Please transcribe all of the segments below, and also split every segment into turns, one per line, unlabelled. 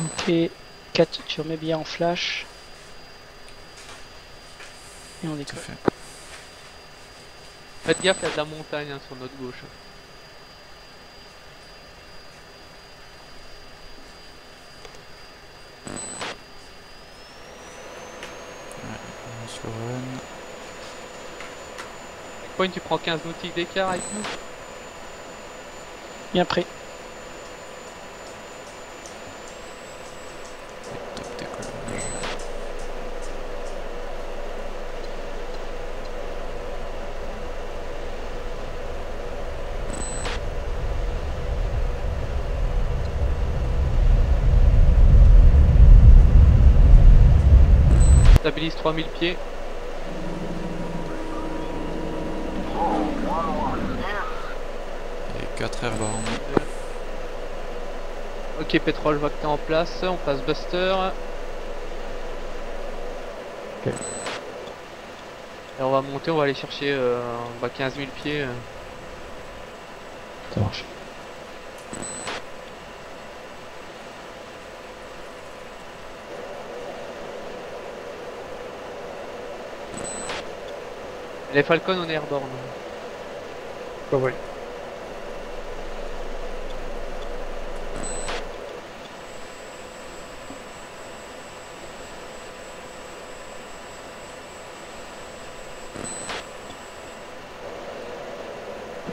Ok, 4, tu remets bien en flash. Et on
Tout
décolle.
fait.
Faites gaffe, il y a de la montagne hein, sur notre gauche.
On se le run.
Point, tu prends 15 nautiques d'écart avec nous.
Bien prêt.
Top décollage.
Stabilise 3000 pieds.
Et 4 airborne.
Ok, pétrole, je vois que t'es en place. On passe Buster.
Ok.
Et on va monter, on va aller chercher 15 000 pieds.
Ça marche.
Les Falcons, on est airborne.
Oh, oui.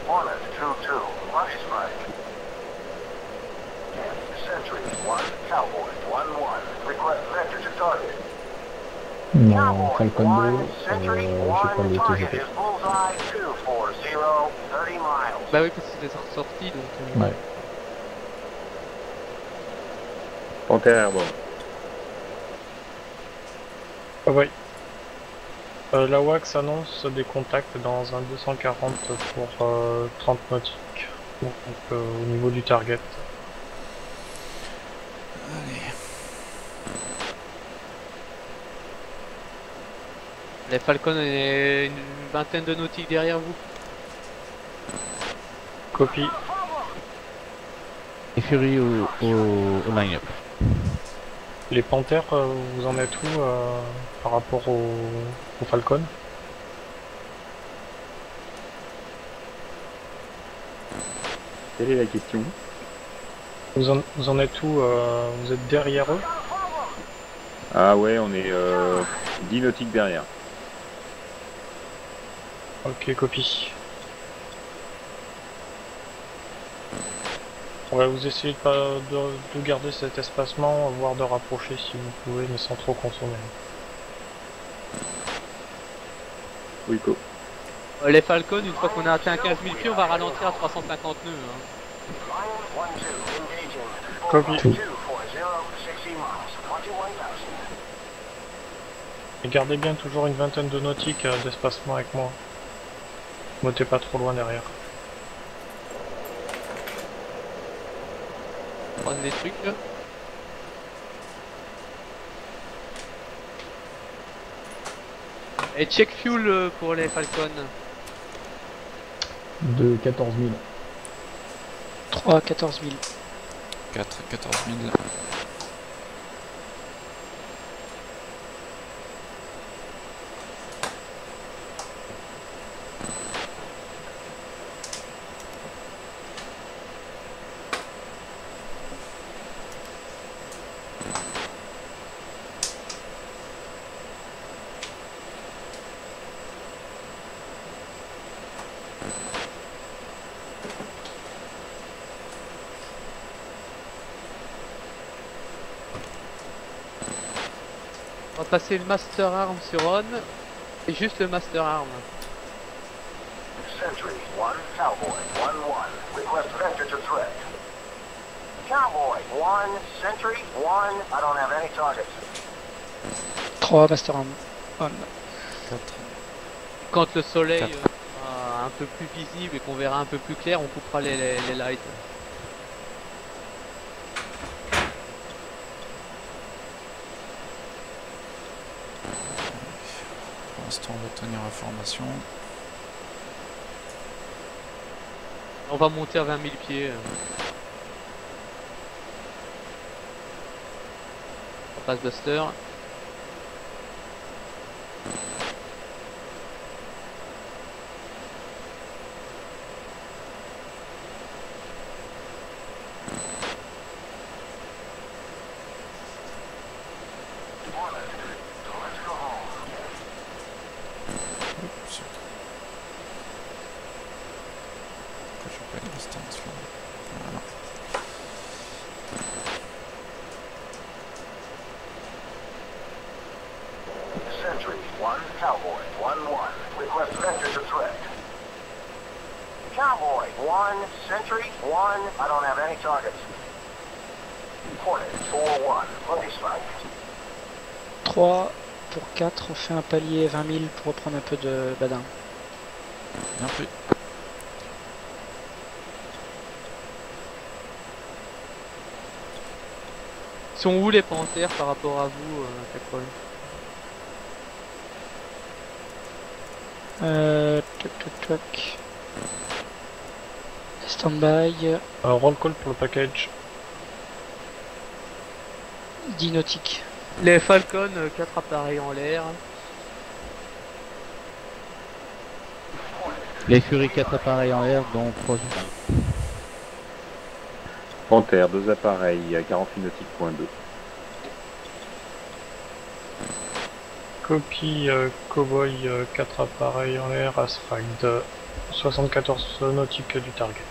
Hornet 2-2, Marty Strike. Sentry 1, Cowboy 1-1. Request vector to target.
Non, Falcon 2,
Sentry
j'ai
1,
pas le
target
TGP.
is Bullseye 240, 30 miles.
Bah oui, parce que c'était ressorti donc.
Ouais.
Panthère airborne.
Oh, oui. La WAX annonce des contacts dans un 240 pour 30 nautiques. Donc au niveau du target.
Allez.
Les Falcons, on est une vingtaine de nautiques derrière vous.
Copie.
Et Fury au line-up.
Les Panthères, vous en êtes où par rapport au Falcon?
Quelle est la question?
Vous en êtes où vous êtes derrière eux?
Ah ouais, on est 10 nautiques derrière.
Ok, copie. On va vous essayer de garder cet espacement, voire de rapprocher si vous pouvez, mais sans trop consommer.
Oui, co.
Les Falcons, une fois qu'on a atteint 15 000 pieds, on va ralentir à 350 nœuds. Hein.
Copie.
Tout.
240, 60 miles, 21,000.
Et gardez bien toujours une vingtaine de nautiques d'espacement avec moi. Montez pas trop loin derrière.
Prendre des trucs. Là. Et check fuel pour les Falcons.
De 14 000.
3, 14 000.
4, 14 000.
On va passer le Master Arm sur On. Et juste le Master Arm.
Sentry 1, Cowboy 1-1. Request vector to threat. Cowboy 1, Sentry 1. I don't have any targets.
3, Master Arm. On.
4.
Quand le soleil
Quatre.
sera un peu plus visible et qu'on verra un peu plus clair, on coupera les lights.
Pour l'instant, on va tenir la formation.
On va monter à 20 000 pieds. passe Buster.
Oups. Pourquoi j'ai pas une distance là? Voilà.
Sentry, 1, Cowboy, 1-1. Request vector to threat. Cowboy, 1, Sentry, 1. I don't have any targets. Hornet, 4-1. Buddy strike.
3 pour 4, on fait un palier 20 000 pour reprendre un peu de badin.
Bien pris.
Ils sont où les panthères par rapport à vous, Capcom?
Toc toc toc. Stand-by,
Roll call pour le package.
10 nautiques.
Les Falcons, 4 appareils en l'air.
Les Fury 4 appareils en l'air, dont 3 humains.
Panther, 2 appareils à 48 nautiques.2.
Copie Cowboy 4 appareils en l'air à Sfragd. 74 nautiques du target.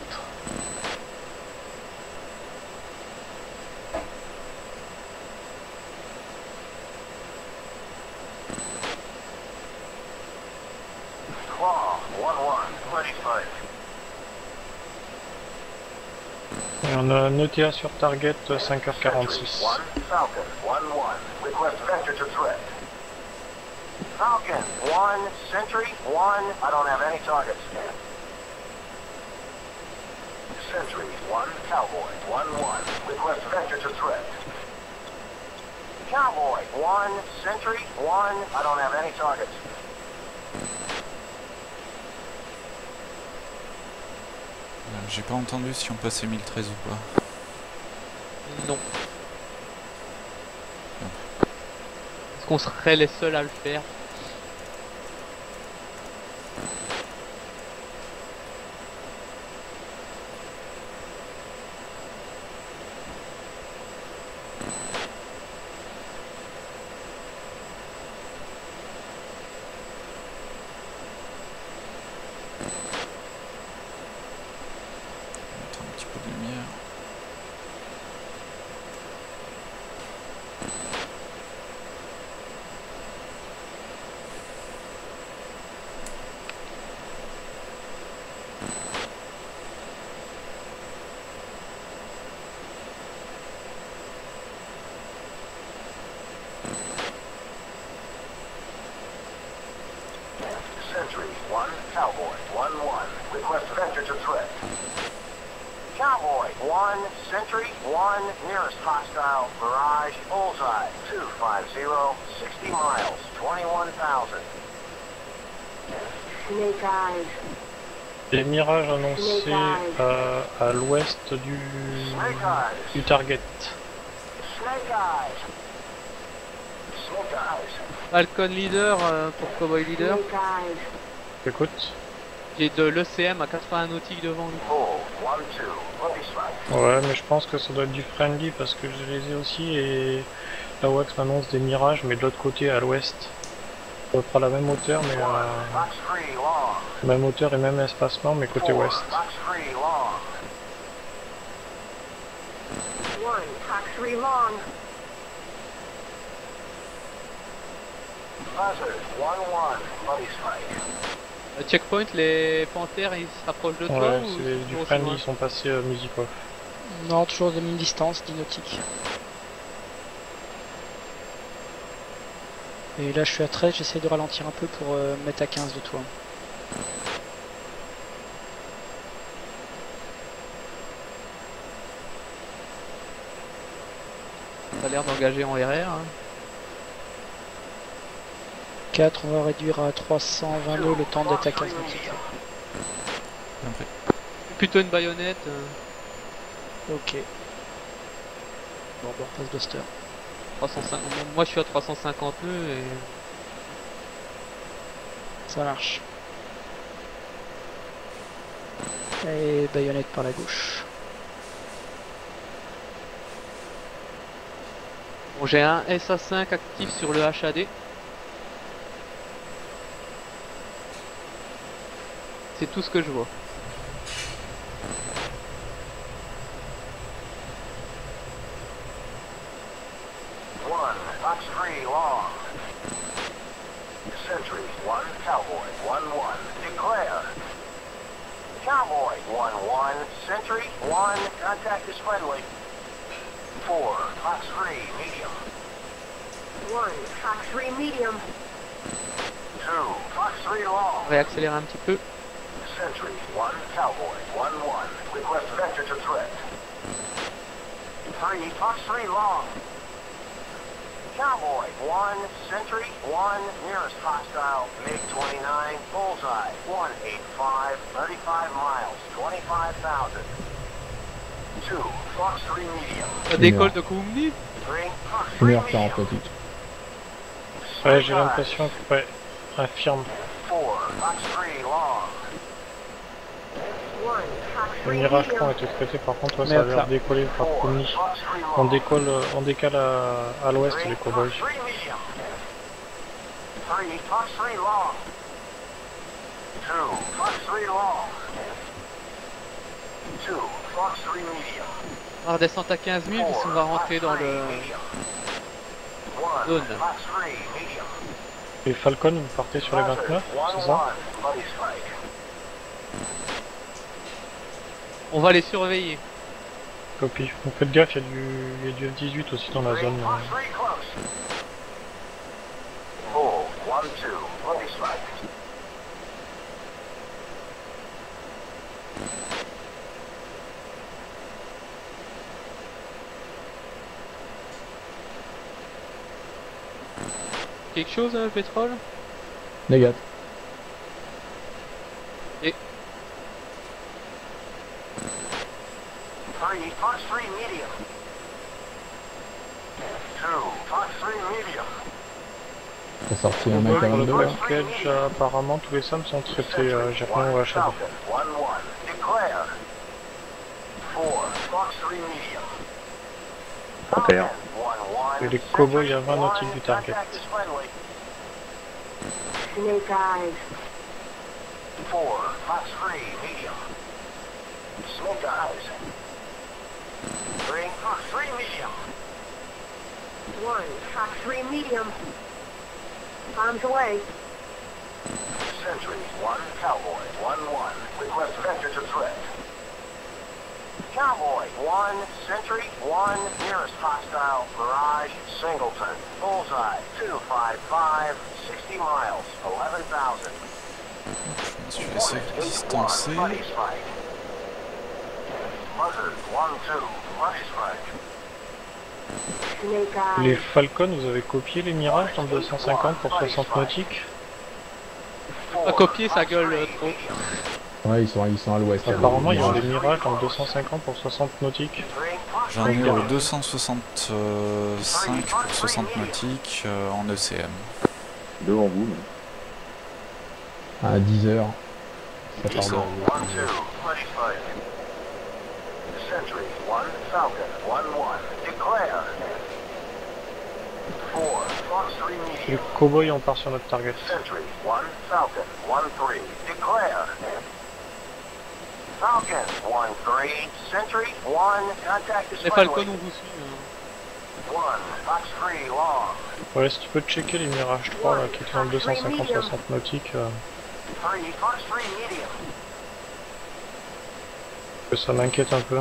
Claw, 1-1. Buddy strike.
Et on a un ETA sur target
Sentry,
5h46.
1, Falcon, 1-1. Request vector to threat. Falcon, 1, Sentry, 1. I don't have any targets. Sentry, 1, Cowboy, 1-1. Request vector to threat. Cowboy, 1, Sentry, 1. I don't have any targets.
J'ai pas entendu si on passait 1013 ou pas.
Non. Est-ce qu'on serait les seuls à le faire?
Attends un petit peu de lumière.
Sentry, 1, Cowboy, 1-1. Request vector to threat. Cowboy, 1, Sentry, 1. Nearest hostile, Mirage, Bullseye, 250, 60 miles, 21,000.
Snake eyes.
Les mirages annoncés à l'ouest du target.
Snake eyes. Snake eyes.
Falcon leader pour Cowboy leader.
Snake eyes.
Écoute.
J'ai de l'ECM à 80 nautiques devant nous.
Bull, 1-2. Buddy strike.
Ouais, mais je pense que ça doit être du friendly parce que je les ai aussi et la WAX m'annonce des mirages, mais de l'autre côté à l'ouest. On fera la même hauteur, mais
Box 3 long.
même hauteur et même espacement, mais côté
4,
ouest.
Box 3 long.
1, Cox 3 long.
Buzzard, 1-1. Buddy strike.
Checkpoint, les panthères ils se rapprochent de toi
Ouais,
ou
c'est du
toujours aussi
friendly,
loin?
ils sont passés music off.
Non, toujours de même distance, 10 nautiques. Et là je suis à 13, j'essaie de ralentir un peu pour me mettre à 15 de toi.
Ça a l'air d'engager en RR. Hein.
4, on va réduire à 320 nœuds le temps d'être à 15 nautiques.
Bien pris.
Plutôt une baïonnette.
Ok. Bon, on repasse Buster.
350. Moi je suis à 350 nœuds et
Ça marche. Et baïonnette par la gauche.
bon, j'ai un SA5 actif sur le HAD. C'est tout ce que je vois.
Fox 3 long. Sentry 1, Cowboy 1-1. Declare. Cowboy 1-1. Sentry 1. Contact is friendly. 4, Fox 3 medium.
1, Fox 3 medium.
2, Fox 3 long.
On va accélérer un petit peu.
Sentry 1, Cowboy 1-1. Request vector to threat. 3, Fox 3 long. Cowboy 1, Sentry 1, nearest hostile, MiG-29, bullseye, 185, 35 miles, 25,000. 2, Fox 3 medium.
Ça décolle de Kumni.
3, Fox 3
1h40
medium.
nautique.
Ouais, j'ai l'impression que... Ouais, infirme.
4, Fox 3 long.
1, Fox
Le
3
Mirage Point a
medium.
été traité, par contre, ouais, ça a
Merde,
l'air
là.
de décoller par
4,
Kumni.
Fox 3 long.
On décale à l'ouest,
3,
les
Fox
cowboys.
3 medium. 3, Fox 3 long. 2, Fox 3 long. 2, Fox 3 medium.
On va redescendre à 15 000 parce qu'on va rentrer dans le zone.
Et Falcon, vous partez sur les 29, c'est ça?
On va les surveiller.
Copie. Donc faites gaffe, il y a du F-18 aussi dans la zone.
Quelque chose, pétrole?
Négat.
Et
3, Fox 3 medium. 2, Fox 3 medium.
C'est sorti un
Ouais,
mec à
pour le
22 là.
package, apparemment, tous les SAM sont traités, j'ai rien au HAD.
1-1. Declare. 4, Fox 3 medium.
31.
1-1.
Et les cowboys à 20 nautiques du target.
Contact is friendly.
Snake eyes.
4, Fox 3 medium. Snake eyes. 3, Fox 3 medium.
1, Fox 3 medium. Bombs away.
Sentry 1, Cowboy 1-1. Request vector to threat. Cowboy 1, Sentry 1, nearest hostile, Mirage, Singleton, Bullseye 255, 60 miles, 11,000.
Je me suis laissé distancer.
Buddy strike. Buzzard 1-2, buddy strike.
Snake
Les
eyes.
Falcon, vous avez copié les Mirages dans 250 pour 60 nautiques?
À copier, ça gueule trop.
Ouais, ils sont à l'ouest.
Apparemment, il y a des Mirages dans 250 pour 60 nautiques.
J'en ai au 265 pour 60 nautiques en ECM.
Devant vous.
À 10h. Ça part
10
de...
heures.
1-2, buddy strike. Sentry 1, Falcon 1-1, declare. 4, Fox 3
Les
medium.
cowboys, on part sur notre target.
Sentry 1, Falcon 1-3, declare. Falcon 1-3, Sentry 1, contact is
Les
friendly.
Falcons, on vous suit.
1, Fox 3 long.
Ouais, si tu peux checker les Mirage 3 là, qui sont en 250-60 nautiques,
3, Fox 3 medium.
ça m'inquiète un peu.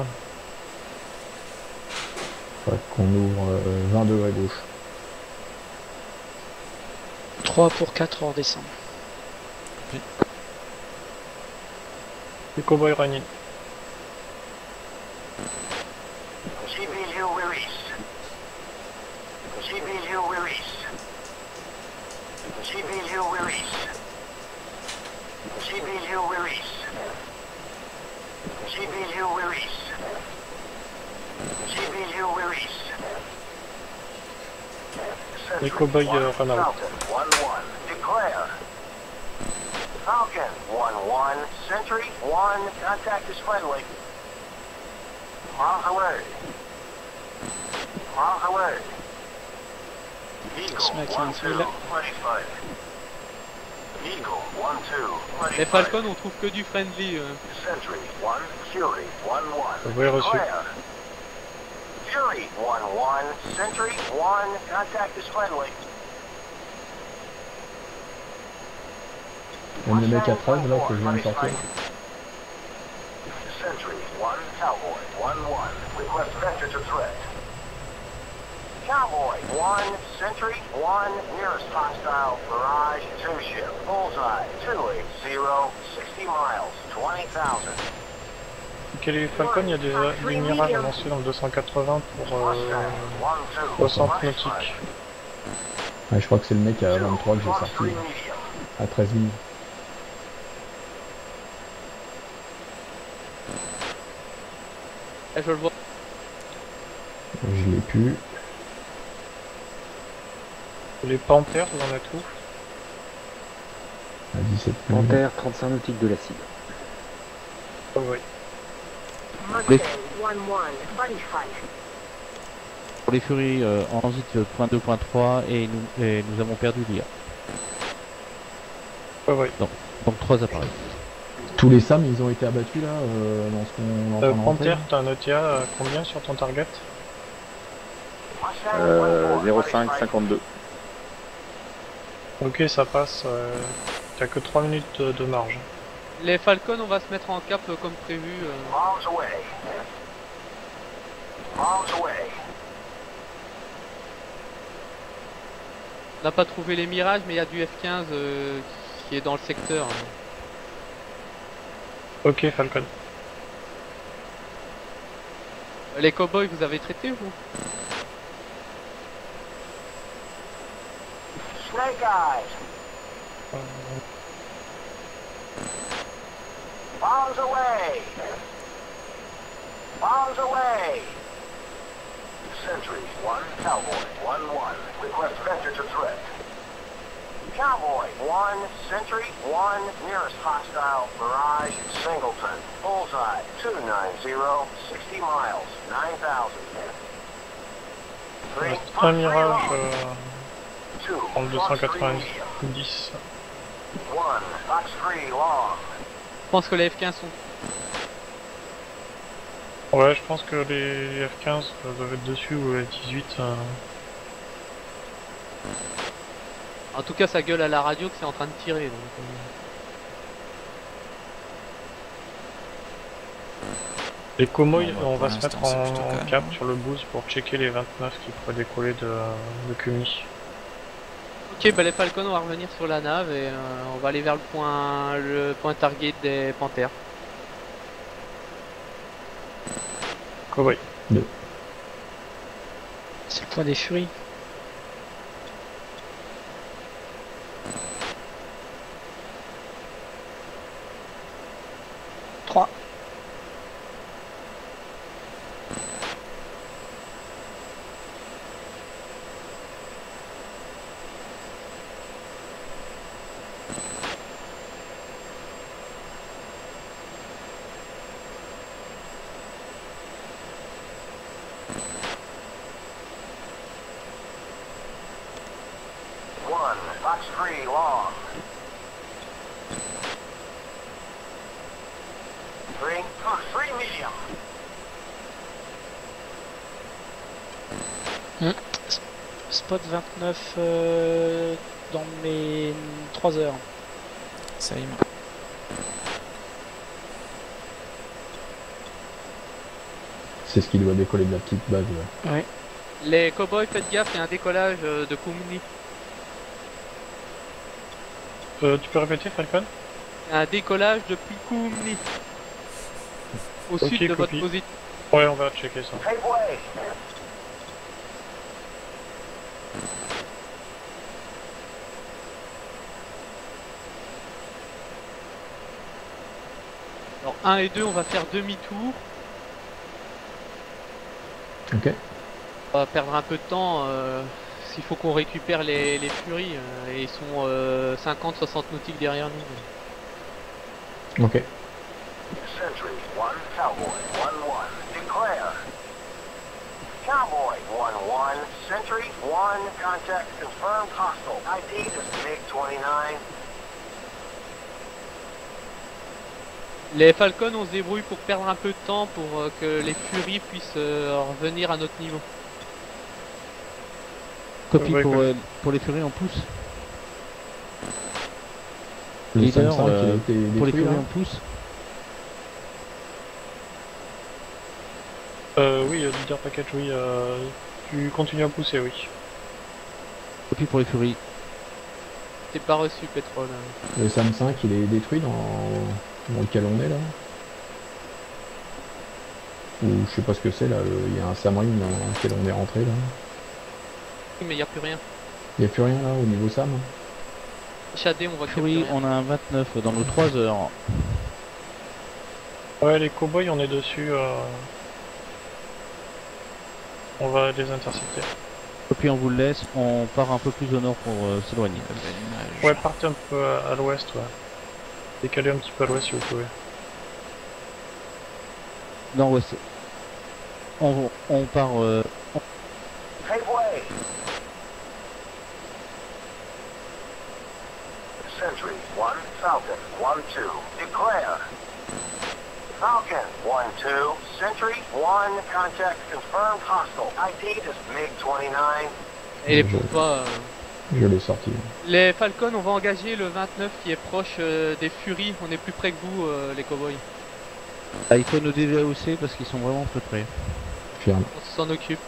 Faudrait qu'on ouvre 20 degrés gauche.
3 pour 4, on redescend.
Les cowboys running.
GBU release. GBU release. GBU release. GBU release. GBU release. GBU release.
Les cow-boys run out.
Falcon 1-1, declare. Falcon 1-1, Sentry 1, contact is friendly. Miles away. Miles away. Eagle
Smack
1-2,
in,
ready fight. Eagle 1-2, ready
Les
fight.
Falcons, on trouve que du friendly.
Sentry 1, Fury 1-1.
Oui, reçu.
Declare. Fury 1-1, Sentry 1, contact is friendly.
Même le mec à 13 là que je viens de sortir.
Sentry 1, Cowboy 1-1, request vector to threat. Cowboy 1, Sentry 1, nearest hostile, Mirage 2 ship, bullseye 280, 60 miles, 20,000.
Ok, les Falcons, il y a des mirages annoncés dans le 280 pour
Mustang 1-2,
60 nautiques.
Ouais, je crois que c'est le mec à 23 que j'ai
Fox
sorti.
3 medium.
À 13 000.
Je le vois.
Je l'ai pu.
Les Panthers, vous en êtes où?
À 17 000.
Panthère, 35 nautiques de la cible.
Oh, oui.
Mustang 1-1, buddy fight.
Pour les Furies, en gîte point 2.3 et nous avons perdu l'IA.
Oh, oui.
Donc 3 appareils.
Tous les SAM ils ont été abattus là dans ce qu'on est en train de rentrer.
Panther, t'as un ETA à combien sur ton target?
Mustang 1-4, ready
05
fight.
52.
Ok, ça passe. T'as que 3 minutes de marge.
Les Falcons, on va se mettre en cap comme prévu.
Miles away. Miles away.
On n'a pas trouvé les mirages, mais il y a du F-15 qui est dans le secteur.
Ok, Falcon.
Les cowboys, vous avez traité vous?
Snake eyes. Bombs away. Bombs away. Sentry 1, Cowboy 1-1, request vector to threat. Cowboy 1, Sentry 1, nearest hostile, Mirage, Singleton, bullseye 290, 60 miles, 9,000. 3,
Un mirage
2,
en
Fox 3 medium.
290.
1, Fox 3 long.
Je pense que les F-15 sont...
Ouais, je pense que les F-15 doivent être dessus ou les F-18.
En tout cas, ça gueule à la radio que c'est en train de tirer. Donc,
Les Comoy,
Bon, bah,
on
pour
va se mettre
l'instant, c'est plutôt
en
calme,
cap
hein.
sur le boost pour checker les 29 qui pourraient décoller de Cumi.
Ok, bah les Falcons, on va revenir sur la nave et on va aller vers le point target des Panthers.
Cowboy.
C'est le point des furies. Trois.
One, Fox 3 long. 3, Fox 3 medium.
Spot 29 dans mes 3 heures.
Same.
C'est ce qui doit décoller de la petite base là.
Ouais.
Les cowboys, faites gaffe, il y a un décollage de Kumni.
Tu peux répéter, Falcon?
Un décollage depuis Kumni. Au
Ok,
sud de votre
copie.
position.
Ouais, on va checker ça.
Hey, way.
Alors 1 et 2, on va faire demi-tour.
Ok.
On va perdre un peu de temps s'il faut qu'on récupère les Furies, et ils sont 50-60 nautiques derrière nous.
Ok.
Sentry 1, Cowboy 1-1. Declare. Cowboy 1-1. Sentry 1. Contact confirmed hostile. ID is MiG-29.
Les Falcons, on se débrouille pour perdre un peu de temps pour que les Furies puissent revenir à notre niveau.
Copie
Ouais,
pour les Furies, on pousse.
Le
Leader,
Sam 5 il a été
pour les
détruit
Furies,
là.
on pousse.
Oui, leader package, oui. Tu continues à pousser, oui.
Copie pour les Furies.
C'est pas reçu, pétrole.
Le Sam 5 il est détruit dans lequel on est là. Ou je sais pas ce que c'est là, il y a un Samring dans lequel on est rentré là.
Mais il n'y a plus rien.
Il n'y a plus rien là au niveau Sam.
Shadé, on voit qu'il y a
Fury,
plus rien.
on a un 29 dans nos 3 heures.
Ouais, les cowboys, on est dessus. On va les intercepter.
Copie, on vous le laisse. On part un peu plus au nord pour s'éloigner.
Belle image.
Ouais, partez un peu à l'ouest, ouais. Décalez un petit peu à l'ouest si vous pouvez.
Nord-ouest. On part.
Pave way. Sentry 1, Falcon 1-2. Declare. Falcon 1-2. Sentry 1. Contact confirmed hostile. ID is MiG-29.
Et les pour toi,
Je l'ai sorti.
les Falcons, on va engager le 29 qui est proche des Furies. On est plus près que vous, les cowboys.
Il faut nous déverrouiller parce qu'ils sont vraiment peu près.
Ferme.
On s'en occupe.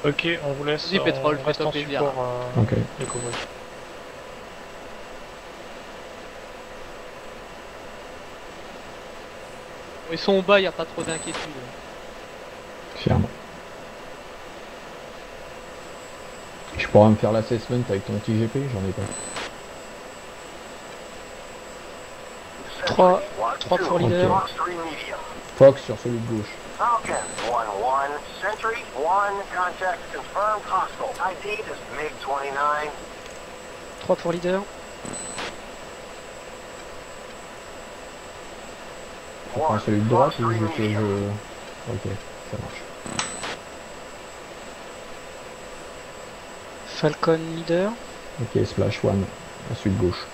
Ok, on vous laisse.
Vas-y, pétrole,
on reste
fais-toi
en
plaisir.
support,
Ok.
les cowboys.
Ils sont au bas, il n'y a pas trop d'inquiétude.
Ferme. Je pourrais me faire l'assessment avec ton TGP, j'en ai pas.
3
3
pour leader.
Fox 3 medium.
Fox sur celui de gauche.
Falcon 1-1. Sentry 1. Contact confirmed hostile. ID is MiG-29.
3 pour leader.
Je prends celui de droite ou je fais je... Ok, ça marche.
Falcon leader.
Ok, splash 1, à celui de gauche.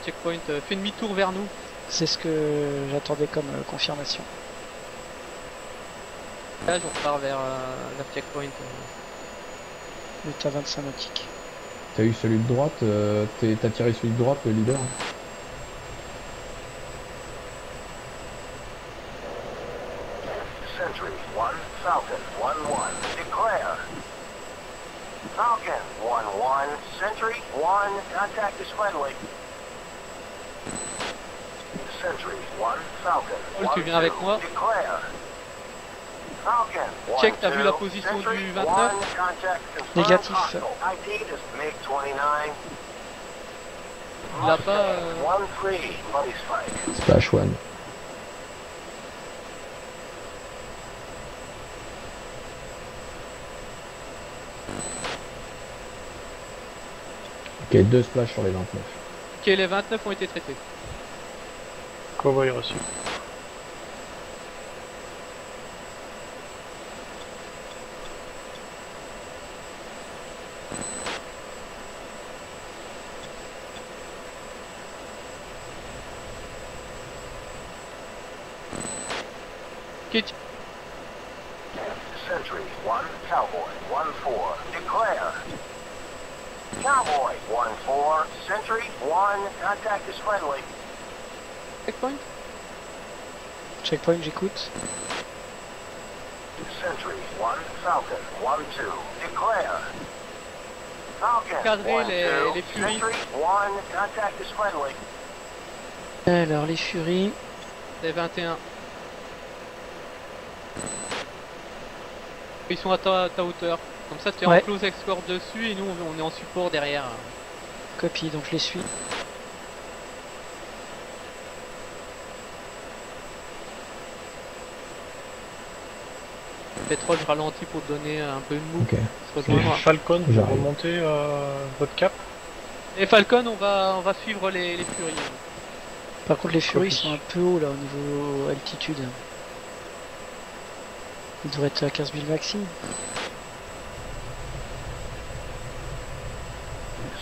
Checkpoint, fais demi-tour vers nous.
C'est ce que j'attendais comme confirmation.
Là, on repart vers checkpoint.
Il est à 25 nautiques.
T'as eu celui de droite, t'as tiré celui de droite, le leader.
Sentry 1. Falcon 1-1. Declare. Falcon 1-1. Sentry 1. Contact is friendly. Sentry 1. Falcon
Paul, tu
1-2.
viens avec moi?
Declare. Falcon 1-2.
Check, t'as vu la position
Sentry
du
1.
29?
Contact confirmed
Négatif.
hostile. ID is MiG-29.
Il a pas.
1-3. Buddy spike.
Splash 1. Ok, 2 splash sur les 29.
Ok, les 29 ont été traités.
Cowboy reçu.
Ok,
Sentry 1. Cowboy 1-4. Declare. Cowboy 1-4. Sentry 1. Contact is friendly.
checkpoint?
Checkpoint, j'écoute.
Sentry 1. Falcon 1-2. Declare. Falcon
Cadrer
1-2.
les Furies.
Sentry 1. Contact is friendly.
Alors les Furies.
Les 21. Ils sont à ta hauteur. Comme ça, tu es
Ouais.
en close escort dessus et nous, on est en support derrière.
Copie, donc je les suis.
Pétrole, je ralentis pour te donner un peu de mou.
Ok.
Se
Les
rejoindre.
Falcon, vous
J'arrive.
remontez votre cap.
Et Falcon, on va suivre les Furies.
Par contre, les Furies
Copie.
sont un peu hauts là au niveau altitude. Ils devraient être à 15 000 maxi.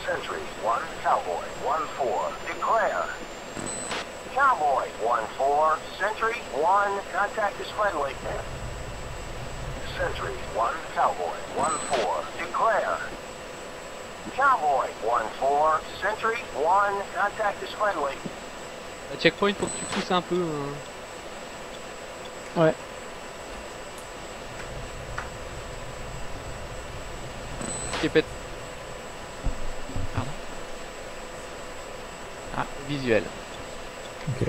Sentry 1, Cowboy 1-4, declare. Cowboy 1-4, Sentry 1, contact is friendly. Sentry 1, Cowboy 1-4, declare. Cowboy 1-4, Sentry 1, contact is friendly.
À checkpoint, faut que tu pousses un peu.
Ouais.
Ok, pète. Pardon. Ah, visuel.
Ok.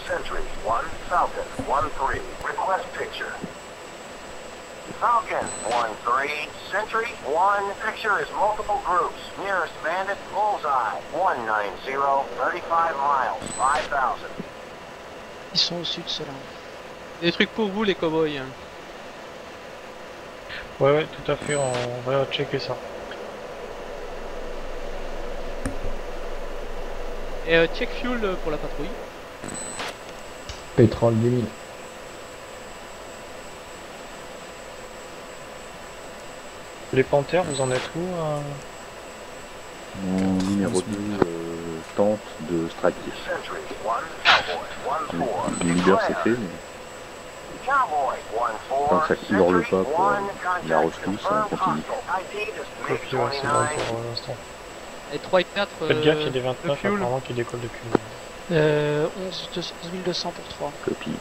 Sentry 1, Falcon 1-3, request picture. Falcon 1-3, Sentry 1, picture is multiple groups. Nearest bandit, bullseye, 190, 35 miles, 5000.
Ils sont au sud ceux-là.
Des trucs pour vous, les cowboys.
Ouais, tout à fait, on va checker ça.
Et check fuel pour la patrouille.
Pétrole 10 000.
Les Panthères, vous en êtes où
Mon numéro 2 tente de stratif.
Sentry 1, Cowboy 1-4,
Le leader c'est fait, mais
Cowboy
tant que
1-4,
ça hurle
Sentry
pas pour
1,
la
contact
rescousse, on
confirmed
continue.
hostile. ID is
Copie, ouais, c'est bon
MiG-29.
pour l'instant.
Et 3 et 4.
Faites gaffe, il y a des
le
29
fuel.
apparemment qui décollent depuis.
11 200 pour 3.
Copie.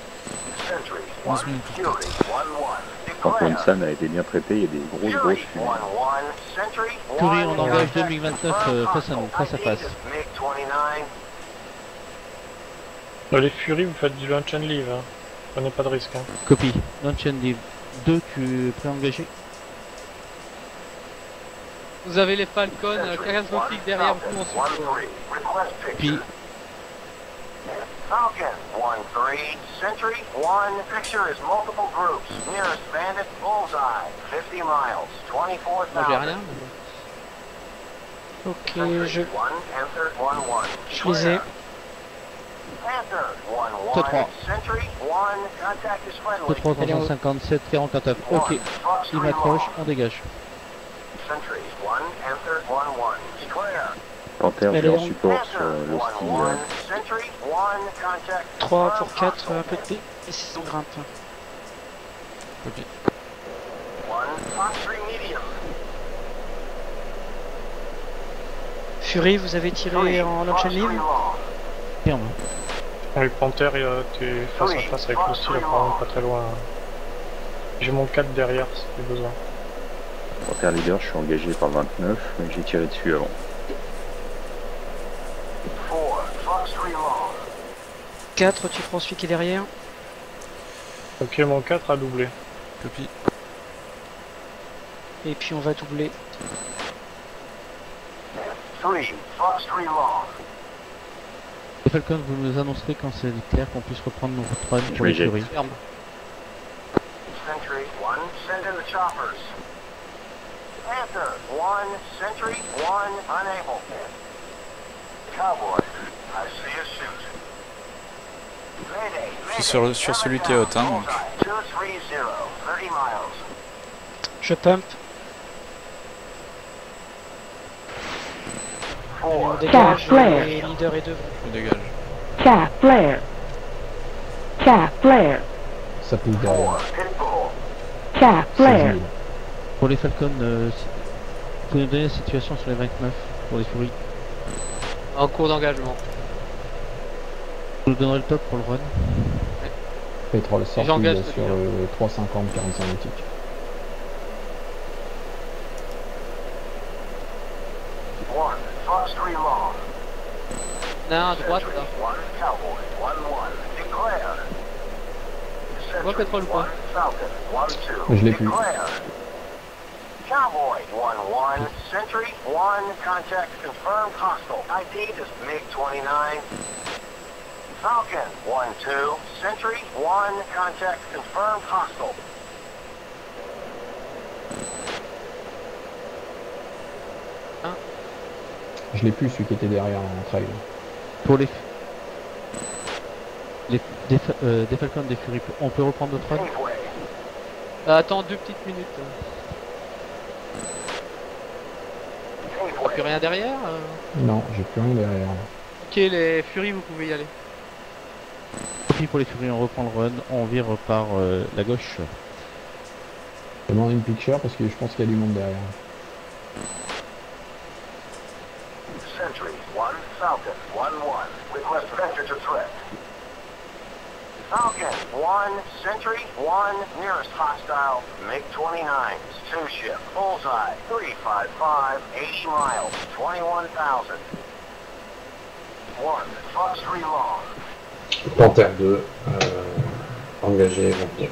Sentry
11
1,
minutes pour
Fury 1-1,
Quand
declare.
Ponsan a été bien traité, il y a des grosses
Fury
fumées.
1-1, Sentry
Fury,
1,
on engage
contact
2029
confirmed
face à nous, face à
hostile.
face.
ID is MiG-29.
Dans les Furies, vous faites du launch and leave. Hein. Prenez pas de risque. Hein.
Copie. Launch and leave. 2, tu es prêt à engager?
Vous avez les Falcon,
Sentry
15
1,
nautiques derrière
Falcon
vous en support.
1-3, request
Puis,
picture. Falcon 1-3, Sentry 1, picture is multiple groups. Nearest bandit, bullseye, 50 miles,
Moi j'ai
24,000.
rien.
Ok,
Sentry
je
1, Panther 1-1.
je les ai.
Panther
Code
1-1,
3.
Sentry 1, contact is friendly.
3 357 40 attaques. Ok,
Fox
il
3
m'approche,
long.
on dégage.
Sentry 1, Panther 1-1. Clear.
Panthère,
Elle
j'ai
est
en
en-
support sur
Panther
l'hostile.
1-1, Sentry 1, contact
3 pour
confirmed
4, un peu de P. Et 6 en grimpe.
Copie.
1, Fox 3 medium.
Fury, vous avez tiré en launch and leave?
Ferme.
Les Panthères, t'es face à face avec l'hostile, apparemment pas très loin. J'ai mon 4 derrière si tu as besoin.
Panthère leader, je suis engagé par le 29, mais j'ai tiré dessus avant.
4, Fox 3 long.
4, tu prends celui qui est derrière.
Ok, mon 4 a doublé.
Copie.
Et puis on va doubler.
3, Fox 3 long.
Les Falcons, vous nous annoncerez quand c'est clair qu'on puisse reprendre nos run
Je
pour les
m'éjecte.
Fury.
Ferme.
Sentry 1, send in the choppers. Panther 1, Sentry 1, unable. Cowboy, I see a shoot. Mayday,
Je suis sur celui qui est haute, hein, donc.
230, 30 miles.
Je pump. Allez, on
4,
dégage.
flare.
Les leaders est devant.
Je dégage.
Cat flare. Cat flare.
Ça pousse derrière.
4, Pitbull.
Cat flare.
16 000.
Pour les Falcons, vous pouvez nous donner la situation sur les 29 pour les Fury.
En cours d'engagement.
Je vous donnerai le top pour le run.
Pétrole sorti
J'engage
sur
celui-là.
350 45 nautiques.
One, Fox 3 long.
Il y en a un à droite
Sentry
là.
1, Cowboy 1-1. Declare.
Vois le pétrole ou pas?
Falcon 1-2.
Je l'ai plus.
Declare. Cowboy 1-1. Sentry 1. Contact confirmed hostile. ID is MiG-29. Falcon 1-2, Sentry 1, contact confirmed hostile.
Je l'ai plus celui qui était derrière en trail.
Pour des Falcons, des Furies, on peut reprendre notre run?
Safeway.
Attends 2 petites minutes. Plus rien derrière
Non, j'ai plus rien derrière.
Ok, les Furies, vous pouvez y aller.
Puis pour les Furies, on reprend le run, on vire par la gauche.
Je demande une picture parce que je pense qu'il y a du monde derrière.
Sentry 1, Falcon 1-1. Request vector to threat. Falcon 1, Sentry 1, nearest hostile, MiG-29s, 2 ship, bullseye, 355, 80 miles, 21,000. 1, Fox 3 long.
Panthère 2, engagé 29.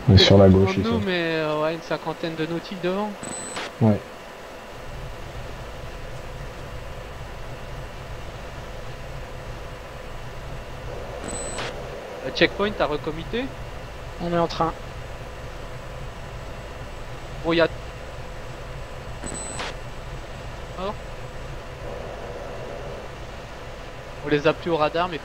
On est sur la gauche
Devant
ici.
nous, mais ouais, une cinquantaine de nautiques devant.
Ouais.
Checkpoint à recomité.
On est en train.
Bon, il y a... Oh. On les a plus au radar, mais...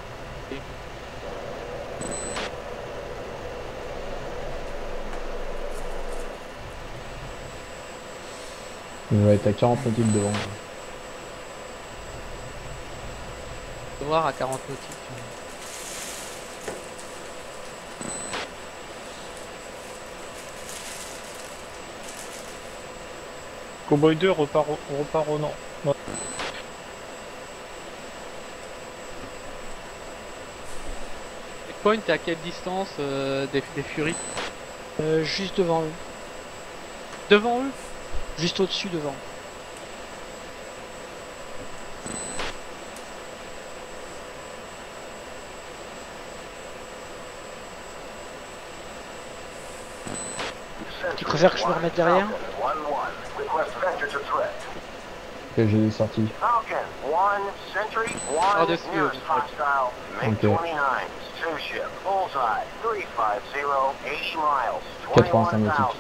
Il va être à 40 nautiques devant.
faut voir à 40 nautiques.
Cowboy 2 repart au nord.
Checkpoint, t'es à quelle distance des Furies?
Juste devant eux.
Devant eux?
Juste au-dessus devant. Tu préfères que je me remette derrière?
Ok, j'ai des sorties.
Falcon 1, Sentry 1,
Par-dessus,
nearest hostile, MiG-29s, 2 ship, bullseye, 350, 80 miles,
85
21,000.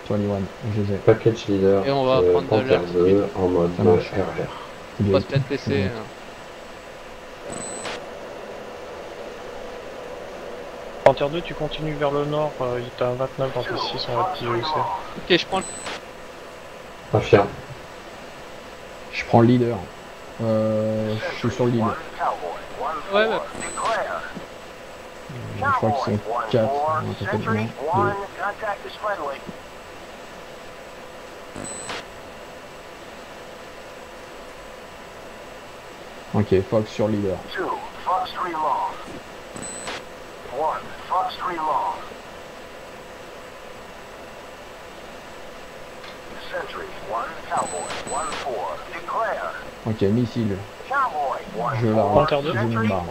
21, je les ai.
Package leader,
Et on va prendre de
Panthère
l'air
2 en mode
Ça marche.
RR.
On va se mettre PC.
Panthère 2, tu continues vers le nord, il est à 29 dans tes 6, on va te tirer aussi.
Ok, je prends le...
Infirme.
Je prends le leader. Je suis sur le lead.
Ouais, ouais.
Je crois qu'ils sont 4.
Sentry 1, contact is friendly.
Ok, Fox sur leader.
2, Fox 3 long. 1, Fox 3 long. Sentry 1, Cowboy 1-4. Declare.
Ok, missile.
Cowboy 1-4.
Je la
Panthère 2.
je
Sentry
me
1,
barre.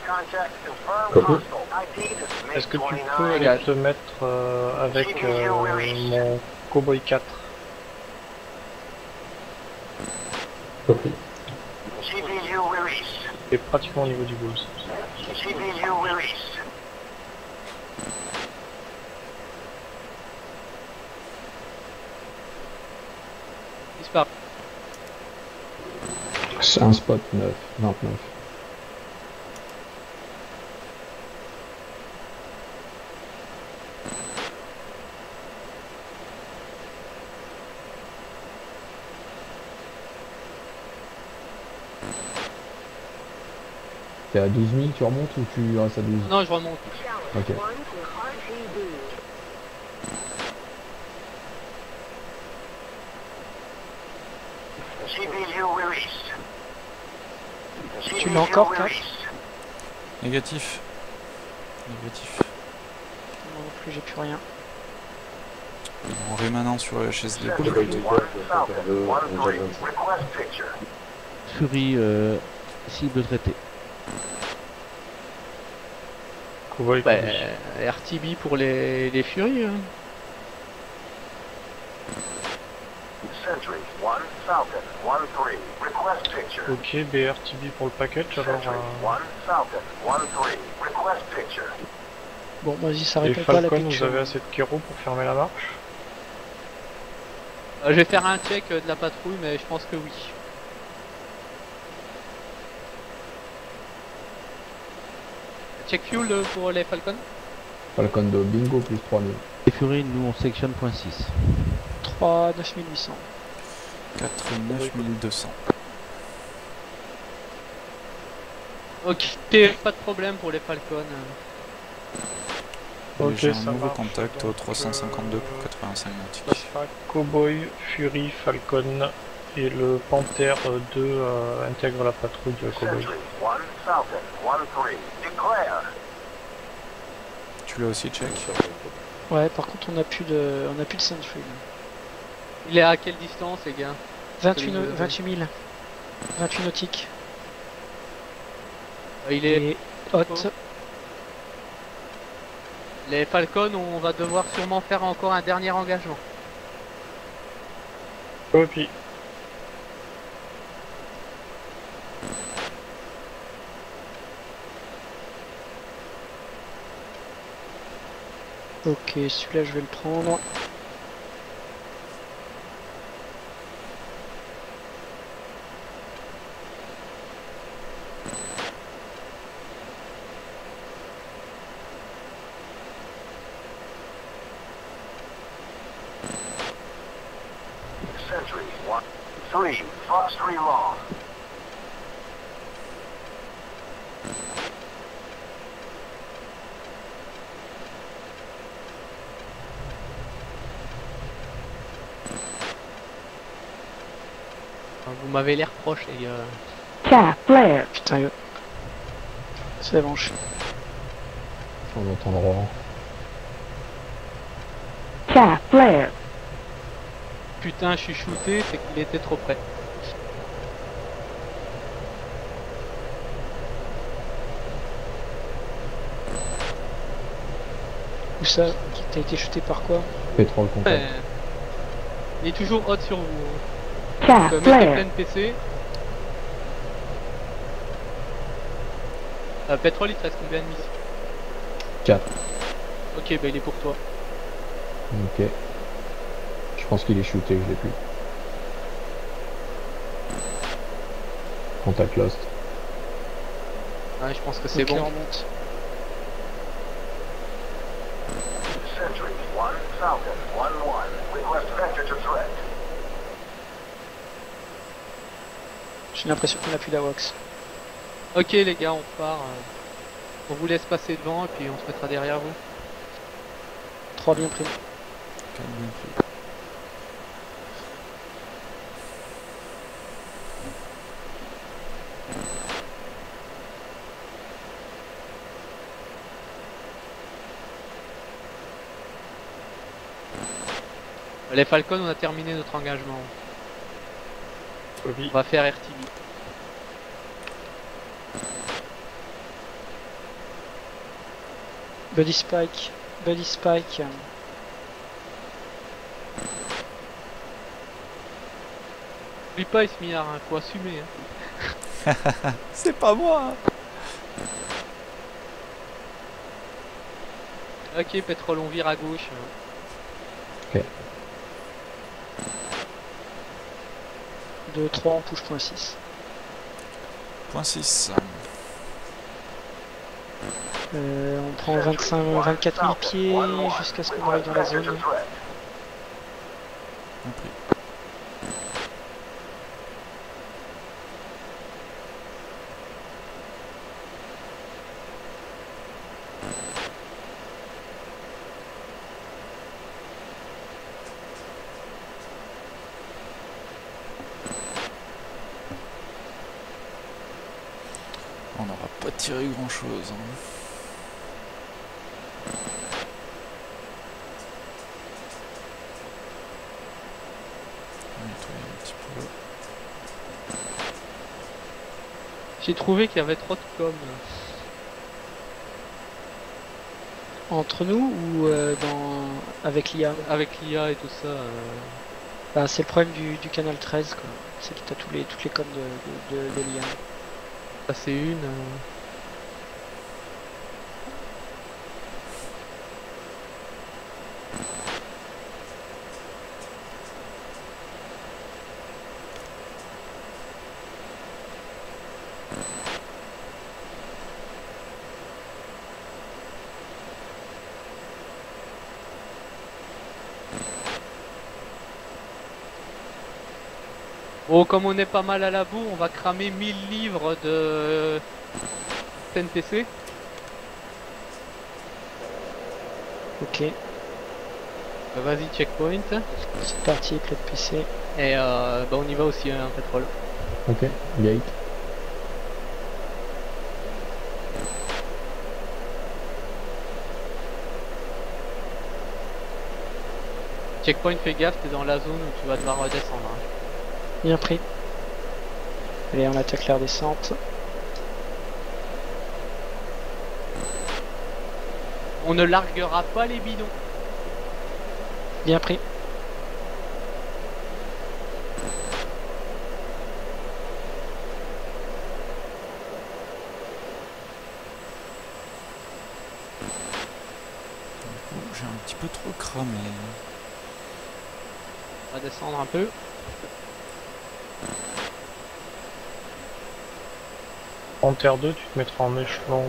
contact confirmed
Copy.
hostile. ID is
Est-ce que tu peux
MiG-29.
aller te mettre avec mon Cowboy 4?
Copy.
GPU release.
C'est pratiquement au niveau du bulls.
GPU release.
Disparaît.
C'est un spot 9, 29. T'es à 12 000, tu remontes ou tu restes à 12?
Non, je remonte.
Ok.
GPU released.
Tu mets encore
GPU
4?
released.
Négatif. Négatif.
Moi non plus, j'ai plus rien.
On rémanent sur le HSD.
Sentry 1, Falcon 1-3. Request picture.
Fury, cible traitée.
Cowboy
Bah,
conduit.
RTB pour les Furies.
Sentry 1 Falcon 1-3. Request picture.
Ok, BRTB pour le package, alors...
Sentry 1 Falcon 1-3. Request picture.
Bon, vas-y, ça
Et
répond pas à la
Falcon, vous
picture.
avez assez de Kero pour fermer la marche?
Je vais faire un check de la patrouille, mais je pense que oui. Check fuel pour les Falcons.
Falcon de bingo plus 3000.
Les Furies, nous on sectionne point 6.
3, 9800.
4, 9200.
Ok, pas de problème pour les Falcons.
Ok,
J'ai un
ça
nouveau
marche,
contact au
donc,
352 pour 85 nautiques.
Ça sera Cowboy, Fury, Falcon et le Panther 2 intègre la patrouille de Cowboy.
Sentry 1 Falcon 1-3. Declare.
Tu l'as aussi, check?
Ouais, par contre, on a plus de sentry. Là.
Il est à quelle distance, les gars?
28 000. 28 nautiques.
Il est
Et hot.
Les Falcons, on va devoir sûrement faire encore un dernier engagement.
Copie.
Ok, celui-là, je vais le prendre.
Sentry 1-3. Fox 3 long.
Vous m'avez l'air proche, les gars.
Chaff flare.
Putain, c'est bon, je...
On entendra.
Chaff flare.
Putain, je suis shooté, c'est qu'il était trop près.
Où ça? T'as été shooté par quoi?
Pétrole contact.
Ouais. Il est toujours hot sur vous.
Chaff
Donc, mettez
flare.
plein PC. Pétrole, il te reste combien de missiles?
4.
Ok, bah il est pour toi.
Ok. Je pense qu'il est shooté, je l'ai plus. Contact lost.
Ouais, je pense que c'est
Ok,
bon.
on remonte.
Sentry 1 Falcon 1-1. Request vector to threat.
J'ai l'impression qu'on a plus d'AWACS.
Ok les gars, on part. On vous laisse passer devant et puis on se mettra derrière vous.
3 bien pris.
4 bien pris.
Les Falcons, on a terminé notre engagement.
Copie.
On va faire RTB.
Buddy Spike. Buddy Spike.
Oublie pas Ismiar, hein, faut assumer. Hein.
C'est pas moi!
Ok, pétrole, on vire à gauche.
Ok.
2, 3, on push point 6.
Point 6.
On prend 24 000 pieds jusqu'à ce qu'on arrive dans la zone.
Compris. On n'aura pas tiré grand chose. Nettoyer un petit peu.
J'ai trouvé qu'il y avait trop de com.
Entre nous ou avec l'IA?
Avec l'IA et tout ça.
Bah, c'est le problème du canal 13, quoi. C'est que t'as toutes les codes de lien.
Ça c'est une. Bon, comme on est pas mal à la bourre, on va cramer 1000 livres de TNPC.
Ok,
Vas-y, checkpoint.
c'est parti, clé de PC.
Et bah on y va aussi en pétrole.
Ok, gate.
Checkpoint, fais gaffe, t'es dans la zone où tu vas devoir redescendre. Hein.
Bien pris. Allez, on attaque la redescente.
On ne larguera pas les bidons.
Bien pris.
J'ai un petit peu trop cramé.
On va descendre un peu.
En terre 2, tu te mettras en échelon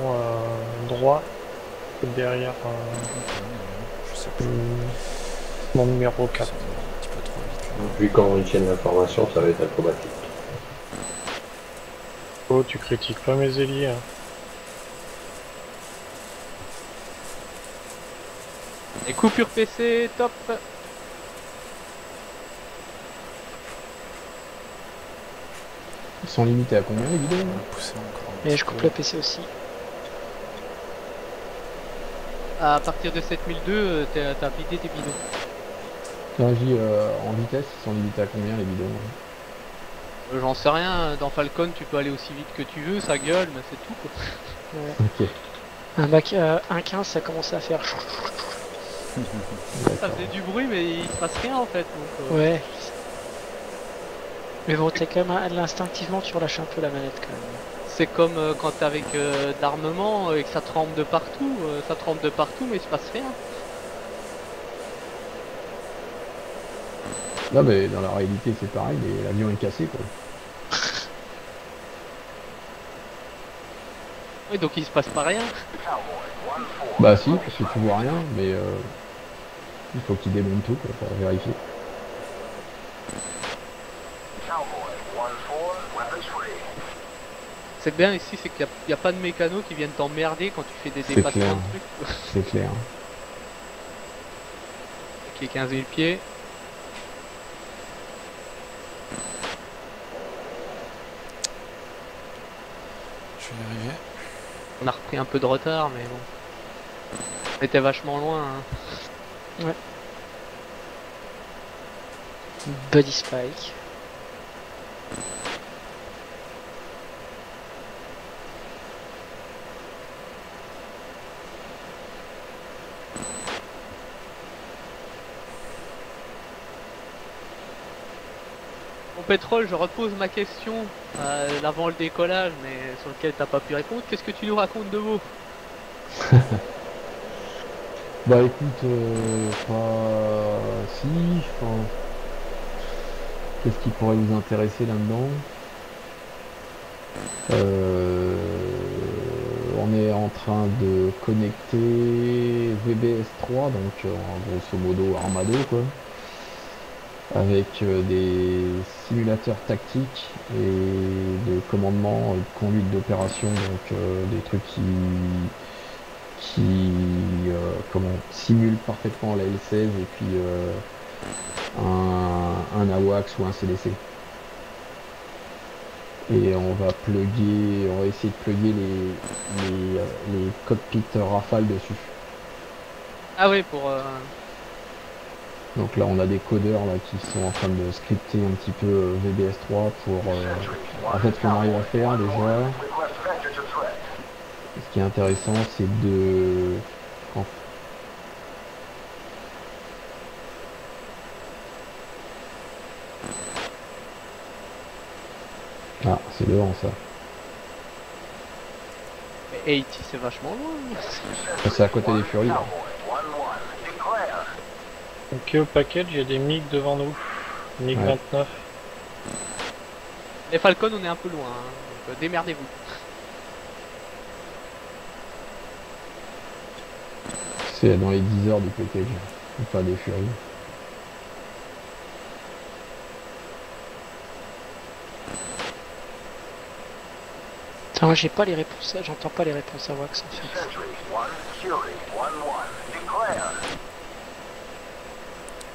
droit derrière
Je sais plus.
mon numéro 4.
Ça va un petit peu trop vite là.
Vu comment ils tiennent l'information, ça va être acrobatique.
Oh, tu critiques pas mes ailiers. Hein.
Et coupure PC, top.
Ils sont limités à combien les vidéos
On va pousser encore un
Et
petit
je coupe
peu.
le PC aussi.
À partir de 7002, t'as vidé tes bidons.
Là, je dis en vitesse, ils sont limités à combien les vidéos
J'en sais rien, dans Falcon tu peux aller aussi vite que tu veux, ça gueule, mais c'est tout quoi.
Ouais.
Ok.
Un bac 1.15, ça commençait à faire.
Ça
D'accord.
faisait du bruit mais il se passe rien en fait. Donc,
Ouais. Mais bon, t'es quand même instinctivement, tu relâches un peu la manette quand même.
c'est comme quand t'es avec de l'armement et que ça tremble de partout, ça tremble de partout mais il se passe rien.
Là, mais dans la réalité, c'est pareil, mais l'avion est cassé quoi.
Oui donc il se passe pas rien.
Bah si, parce que tu vois rien, mais il faut qu'il démonte tout quoi, pour vérifier.
C'est bien ici, c'est qu'il n'y a pas de mécanos qui viennent t'emmerder quand tu fais des
C'est
dépassements
clair.
de trucs.
C'est clair.
Ok, 15 000 pieds.
Je vais y arriver.
On a repris un peu de retard mais bon. On était vachement loin. Hein.
Body spike.
Au pétrole, je repose ma question avant le décollage, mais sur lequel t'as pas pu répondre. Qu'est-ce que tu nous racontes de beau?
Bah écoute, pas si, enfin, qu'est-ce qui pourrait vous intéresser là-dedans? On est en train de connecter VBS3, donc grosso modo Armado quoi, avec des simulateurs tactiques et de commandement, de conduite d'opération, donc des trucs qui simulent parfaitement la L16 et puis un AWACS ou un CDC. Et on va essayer de plugger les cockpits Rafale dessus.
Ah oui, pour...
Donc là on a des codeurs là, qui sont en train de scripter un petit peu VBS3 pour... en fait ce qu'on arrive à faire déjà, ce qui est intéressant c'est de... Ah, c'est devant ça.
Mais 80 c'est vachement loin.
C'est à côté des Furies. Là.
Ok, au package, il y a des MiG devant nous. MiG
Ouais.
29.
Les Falcon, on est un peu loin, hein, donc démerdez-vous.
C'est dans les 10 heures du package. Et pas des Furies.
Attends, j'ai pas les réponses, j'entends pas les réponses à Wax en fait.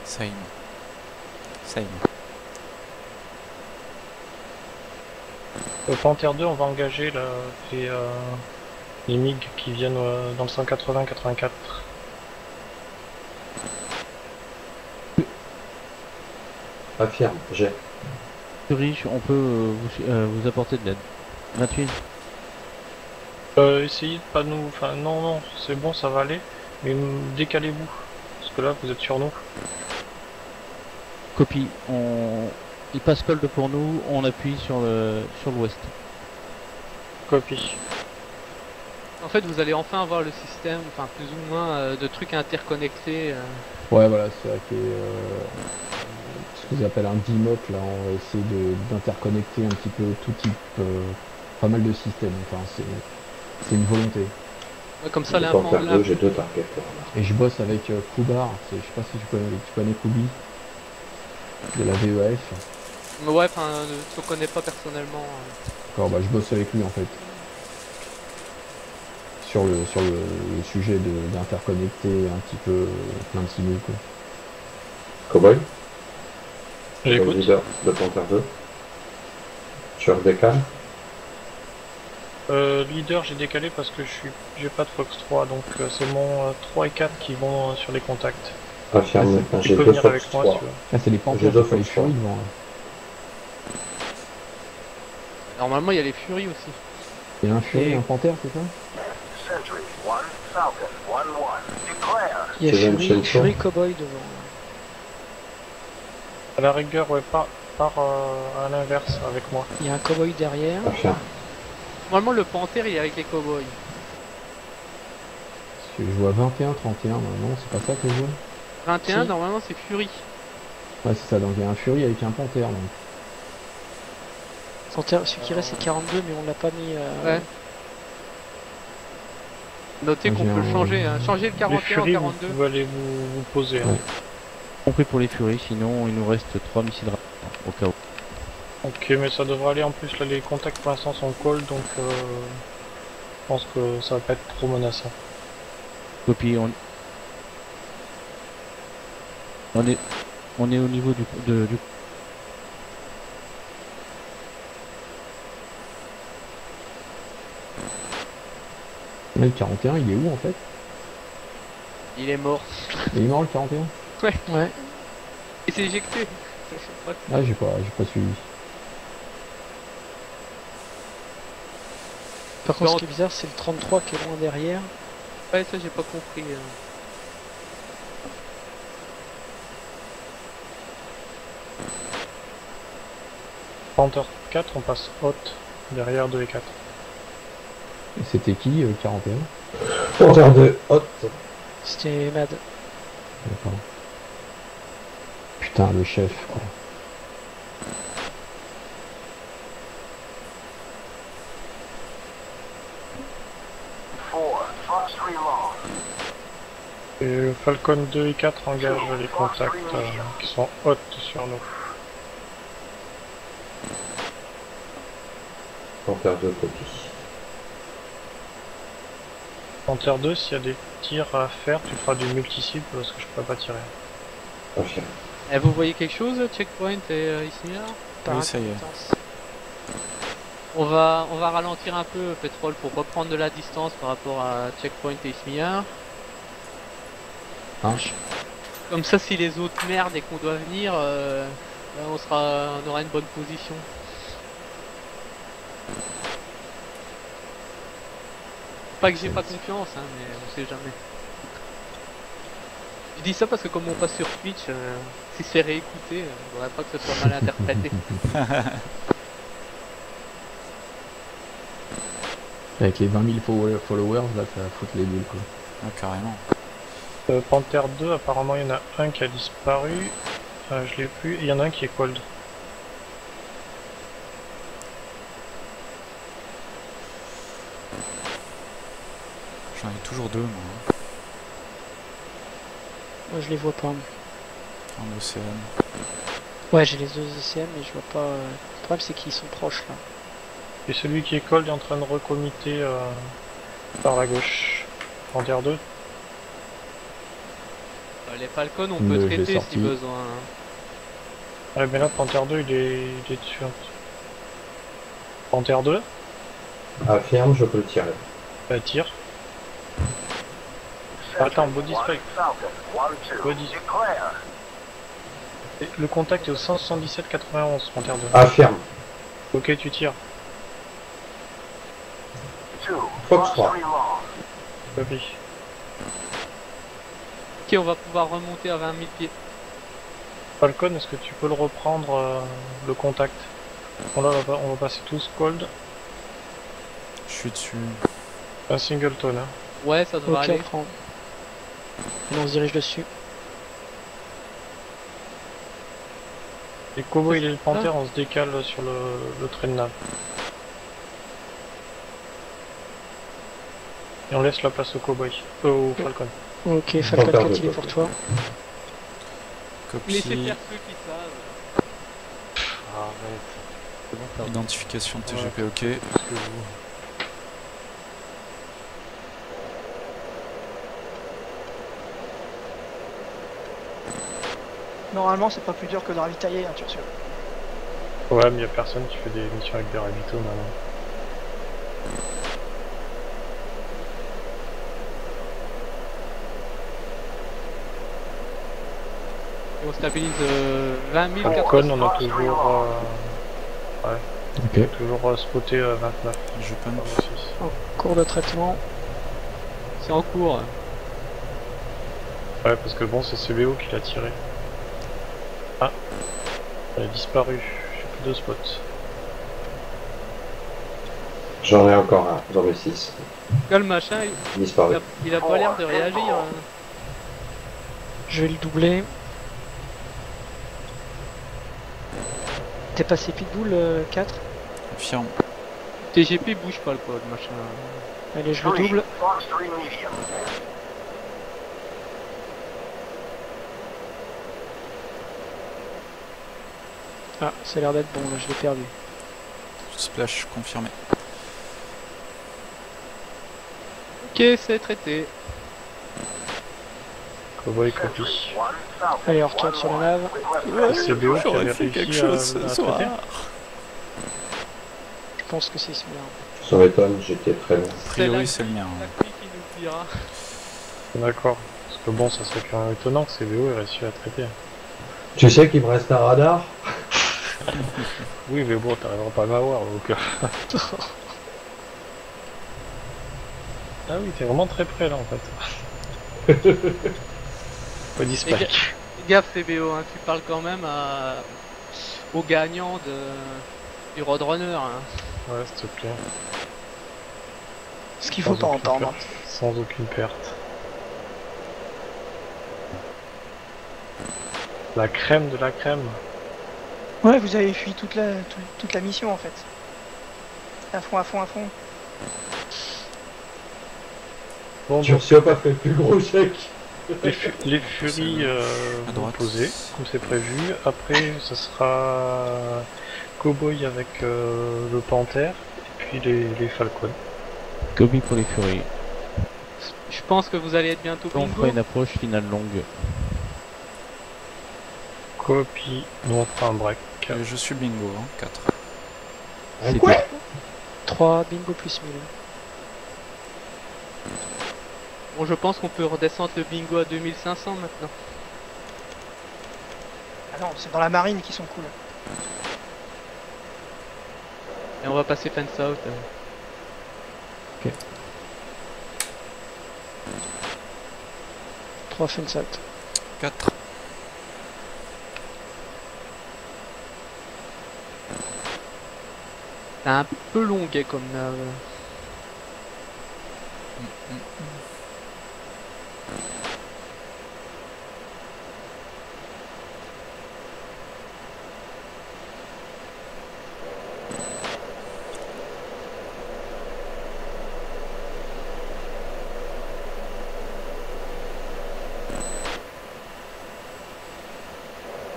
Same. Same.
Au Panther 2, on va engager là, les MiG qui viennent dans le 180-84.
Affirme, j'ai.
Fury, on peut vous apporter de l'aide. 28.
Essayez de pas nous... Enfin, non, c'est bon, ça va aller. Mais décalez-vous. Parce que là, vous êtes sur nous.
Copie. Il passe cold pour nous, on appuie sur l'ouest.
Copie.
En fait, vous allez enfin avoir le système, enfin plus ou moins, de trucs interconnectés.
Ouais, voilà, c'est ça qui est ce qu'ils appellent un DMOC. Là, on va essayer d'interconnecter un petit peu tout type, pas mal de systèmes. Enfin, c'est une volonté.
Ouais, comme ça,
Pour faire deux, j'ai deux targets.
Et je bosse avec Kubar. Je sais pas si tu connais Kubi de la VEF.
Ouais, enfin, je ne connais pas personnellement.
D'accord, bah je bosse avec lui en fait. Sur le sujet d'interconnecter un petit peu plein de simules quoi.
Cowboy,
J'écoute.
leader de Panther 2. Sur décale.
Leader, j'ai décalé parce que j'ai pas de Fox 3, donc c'est mon 3 et 4 qui vont sur les contacts.
Affirme,
Tu
j'ai
peux
deux
venir avec
Fox
moi
3.
si tu veux.
Ah c'est les Panthers,
J'ai deux
c'est pas les
Fox
Furies
3.
devant. Là.
Normalement, il y a les Furies aussi.
Il y a un Fury,
Et-
un Panther, c'est ça?
Il y a
C'est
Fury,
Jameson.
Fury Cowboy devant.
À la rigueur, ouais, pars à l'inverse avec moi.
Il y a un Cowboy derrière.
Affirme.
Normalement, le Panther, il est avec les Cowboys.
Parce que je vois 21, 31, non, c'est pas ça que je vois.
21,
Si.
normalement, c'est Fury.
Ouais, c'est ça, donc il y a un Fury avec un Panther. Donc.
Panther, celui qui reste c'est 42, mais on l'a pas mis.
Ouais. Notez
Ah,
qu'on
j'ai
peut le
un-
changer, hein. Changer le
Les
41 en
Furies, vous
42.
pouvez aller vous poser. hein.
Ouais.
Compris pour les Fury, sinon il nous reste 3 missiles rapides, au cas où.
Ok, mais ça devrait aller en plus. Là, les contacts pour l'instant sont call, donc je pense que ça va pas être trop menaçant.
Copie, on est au niveau du
Mais le 41, il est où en fait?
Il est mort.
Il est mort le 41?
Ouais.
Il s'est éjecté.
Ah, j'ai pas suivi.
Par contre,
Non.
ce qui est bizarre, c'est le 33 qui est loin derrière.
Ouais, ça, j'ai pas compris.
Panther 4, on passe haute derrière 2 et 4.
Et c'était qui 41?
Panther 2, hot.
C'était Mad.
D'accord. Putain, le chef, quoi.
Et Falcon 2 et 4 engagent les contacts qui sont hautes sur nous.
Panther 2, copie.
Panther 2, s'il y a des tirs à faire, tu feras du multi-cible parce que je peux pas tirer.
Affirme.
Et vous voyez quelque chose, Checkpoint et ici là?
Par
Oui, ça y est.
intermittence.
On va ralentir un peu, Pétrole, pour reprendre de la distance par rapport à Checkpoint et Ismir.
Marche.
Comme ça, si les autres merdent et qu'on doit venir, on aura une bonne position. Pas que j'ai pas confiance, hein, mais on sait jamais. Je dis ça parce que comme on passe sur Twitch, si c'est réécouté, je voudrais pas que ce soit mal interprété.
Avec les 20 000 followers, là, ça va foutre les boules, quoi.
Ah, carrément.
Panther 2, apparemment il y en a un qui a disparu. Je l'ai plus. Il y en a un qui est cold.
J'en ai toujours deux, moi,
Moi je les vois pas.
en océan.
Ouais, j'ai les deux ECM, mais je vois pas. Le problème c'est qu'ils sont proches là.
Et celui qui est cold est en train de recommitter par la gauche. Panther 2.
Les Falcons, on
Le
peut
j'ai
traiter
sorti.
si besoin.
Ouais, mais là, Panther 2, il est dessus. Panther 2,
Affirme, je peux le tirer.
bah tire. Attends, body spike.
Falcon, 1-2.
Body.
Declare.
Et le contact est au 177,91, Panther 2.
Affirme.
Ok, tu tires.
2.
Fox 3.
3 long.
Copy.
Ok, on va pouvoir remonter à 20 000 pieds.
Falcon, est-ce que tu peux le reprendre, le contact? Bon là, on va passer tous cold.
Je suis dessus.
Un singleton, hein.
Ouais, ça devrait
Ok,
aller.
on prend. Et on se dirige dessus.
Les cowboys et le Panther, on se décale sur le trait de nav. Et on laisse la place au cowboy. Au Falcon.
Ok, Falcon
Panther
continue
deux,
pour toi.
Laissez
Copie.
faire ceux qui savent.
Arrête.
C'est bon, ça va.
Identification TGP, ok.
Parce que vous...
Normalement, c'est pas plus dur que de ravitailler, hein, tu sûr.
Ouais, mais y a personne qui fait des missions avec des ravitaux maintenant.
Et on stabilise 20 000
Falcon, on a toujours...
Ok.
toujours spoté 29.
Je pump.
En cours de traitement.
C'est en cours.
Ouais, parce que bon, c'est CBO qui l'a tiré. Ah, elle a disparu. J'ai plus de spots.
J'en ai encore un. J'en ai 6.
Là, le machin,
Disparu.
il a pas l'air de réagir. Hein.
Je vais le doubler. T'es passé Pitbull 4.
Affirme.
TGP bouge pas le code, machin.
Allez, je le
3.
double.
Fox 3 medium.
Ah, ça a l'air d'être bon, là, je l'ai perdu.
Splash confirmé.
Ok, c'est traité.
Cowboy copy.
1 Falcon.
Allez, on retourne sur la nave.
C'est CBO qui avait réussi à traiter.
Je pense que c'est celui-là.
Ça m'étonne, j'étais très loin.
A priori, c'est le mien.
La pluie qui nous pliera.
D'accord. Parce que bon, ça serait quand même étonnant que CBO ait réussi à traiter.
Tu sais qu'il me reste un radar?
Oui, mais bon, t'arriveras pas à m'avoir, donc... Ah oui, t'es vraiment très près, là, en fait. Body spike.
Fais gaffe CBO, hein, tu parles quand même au gagnant du Roadrunner. Hein.
Ouais, s'il te plaît.
Ce qu'il faut pas
aucune
entendre.
perte. Sans aucune perte. La crème de la crème.
Ouais, vous avez fui toute la mission en fait. À fond, à fond, à fond.
Bon,
Tu reçois pas fait le plus gros chèque.
les furies
à
vont
droite.
poser, comme c'est prévu. Après, ça sera Cowboy avec le Panther, et puis les Falcons.
Copie pour les Furies.
Je pense que vous allez être bientôt
On
bingo.
fera une approche finale longue.
Copy, nous on fera un break.
Et je suis bingo, hein, 4.
Un quoi?
3 bingo plus 1000.
Bon, je pense qu'on peut redescendre le bingo à 2500 maintenant.
Ah non, c'est dans la marine qui sont cool.
Et on va passer fence out.
3 fence out.
4.
C'est un peu long comme nave.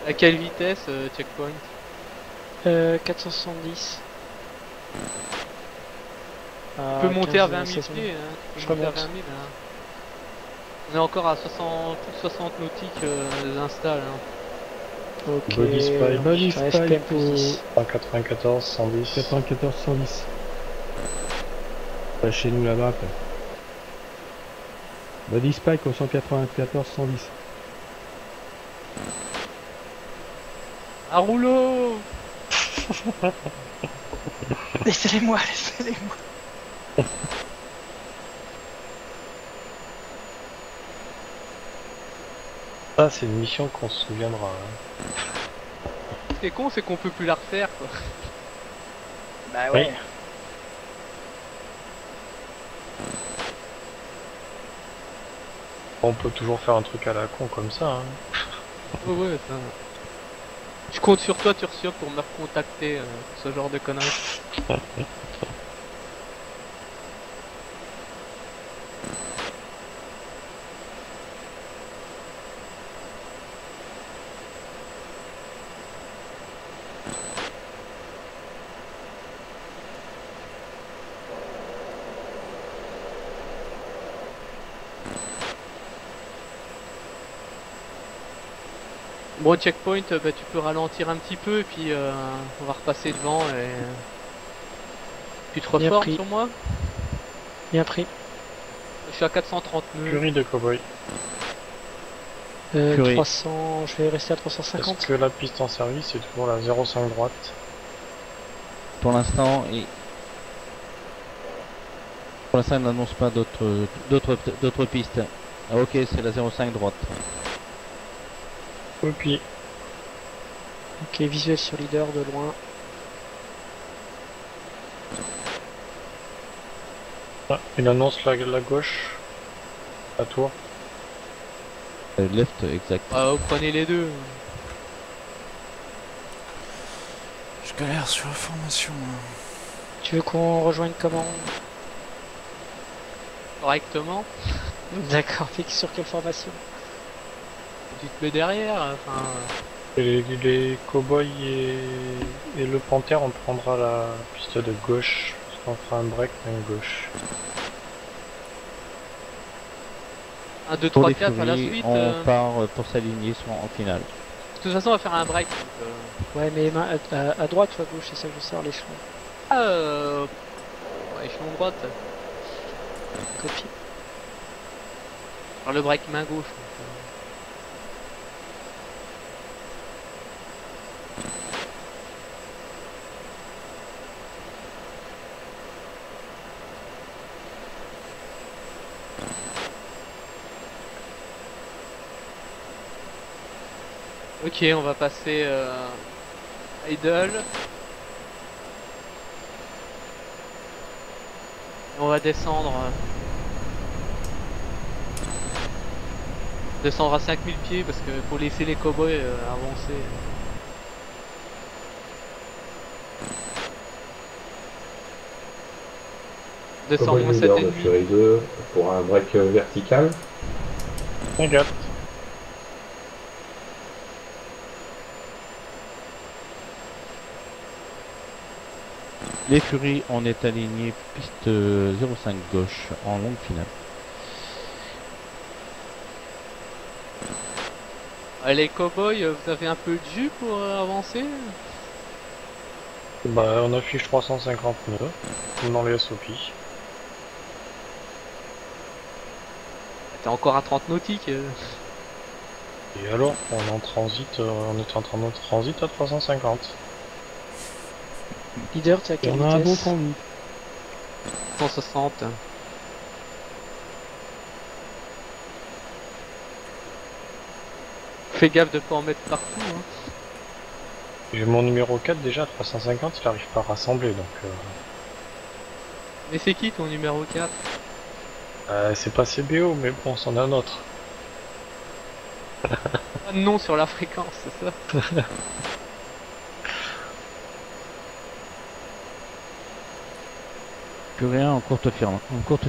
À quelle vitesse, checkpoint?
470.
Tu peux monter à 20 000
saison.
pieds, hein. Tu
Je
peux monter à
remonte.
20 000, hein. On est encore à 60 nautiques d'install. Hein.
Ok,
Body spike.
Body
sur
spike
FPM plus 10.
94, 110.
94 110. Bah, chez nous là-bas quoi. Body spike au 194 110.
Un rouleau!
Laissez-les-moi, laissez-les-moi.
Ça, c'est une mission qu'on se souviendra. Hein.
Ce qui est con, c'est qu'on peut plus la refaire, quoi.
Bah
ouais. On peut toujours faire un truc à la con comme ça. Hein.
Ouais, ça. Je compte sur toi, Tursio, pour me recontacter pour ce genre de conneries. Bon, checkpoint, bah, tu peux ralentir un petit peu et puis on va repasser devant et... Tu te
Bien
reformes
pris.
sur moi?
Bien pris.
Je suis à 439.
Furie de cowboy.
Fury.
300, je vais rester à 350.
Est-ce que la piste en service est toujours la 0,5 droite?
Pour l'instant, il n'annonce pas d'autres pistes. Ah, ok, c'est la 05 droite.
Ok.
Ok, visuel sur leader de loin.
Ah, il annonce la gauche. À toi.
Left, exact.
Ah, vous prenez les deux.
Je galère sur la formation. Hein.
Tu veux qu'on rejoigne comment?
Correctement.
D'accord, fixe sur quelle formation?
Tu te mets derrière, enfin...
Et les cowboys et le panthère, on prendra la piste de gauche. Parce qu'on fera un break main gauche.
1, 2,
Pour
3,
les
4 à la
Fury,
suite.
on part pour s'aligner en finale.
De toute façon, on va faire un break. Donc,
Ouais, mais à droite ou à gauche, c'est ça que je veux savoir, l'échelon.
Ouais, échelon droite.
Copie.
Alors, le break main gauche. Donc, Ok, on va passer idle. On va descendre. Descendre à 5000 pieds parce que faut laisser les cowboys avancer. Descendre
Cowboy
moins
leader de
7,5.
Fury 2 pour un break vertical.
Regarde.
Les Fury, on est aligné piste 05 gauche en longue finale.
Les cowboys, vous avez un peu de jus pour avancer?
Bah, on affiche 359, comme dans les SOP.
T'es encore à 30 nautiques.
Et alors, on est en transit, on est en train de transit à 350.
Leader, t'es à quelle
On a un bon
vitesse?
transit.
160. Fais gaffe de pas en mettre partout. Hein.
J'ai mon numéro 4 déjà à 350, il arrive pas à rassembler donc...
Mais c'est qui ton numéro 4?
C'est pas CBO, mais bon, c'en a un autre.
Pas de nom sur la fréquence, c'est ça?
Plus rien en courte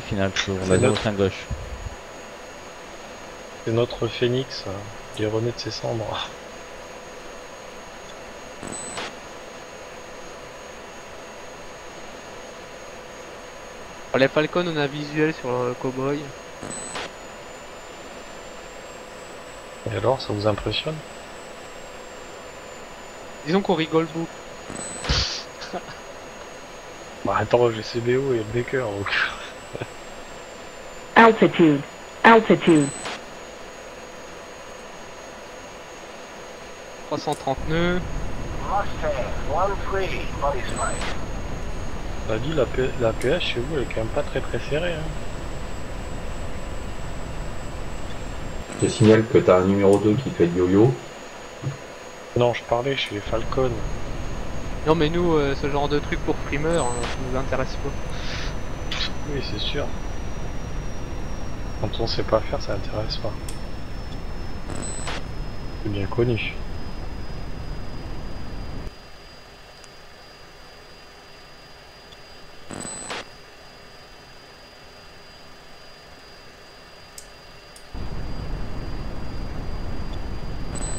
finale sur la
notre-
05 gauche.
C'est notre phénix qui renaît de ses cendres.
Pour les Falcons, on a visuel sur le cowboy.
Et alors, ça vous impressionne?
Disons qu'on rigole beaucoup.
Bah attends, j'ai CBO et Baker, donc...
Altitude. Altitude.
330 nœuds.
Mustang, 1-3, buddy spike.
On a dit, la PH chez vous, elle est quand même pas très serrée. Hein.
Je te signale que t'as un numéro 2 qui fait le yo-yo.
Non, je parlais chez les Falcon.
Non mais nous, ce genre de truc pour primeur, ça nous intéresse pas.
Oui, c'est sûr. Quand on sait pas faire, ça intéresse pas. C'est bien connu.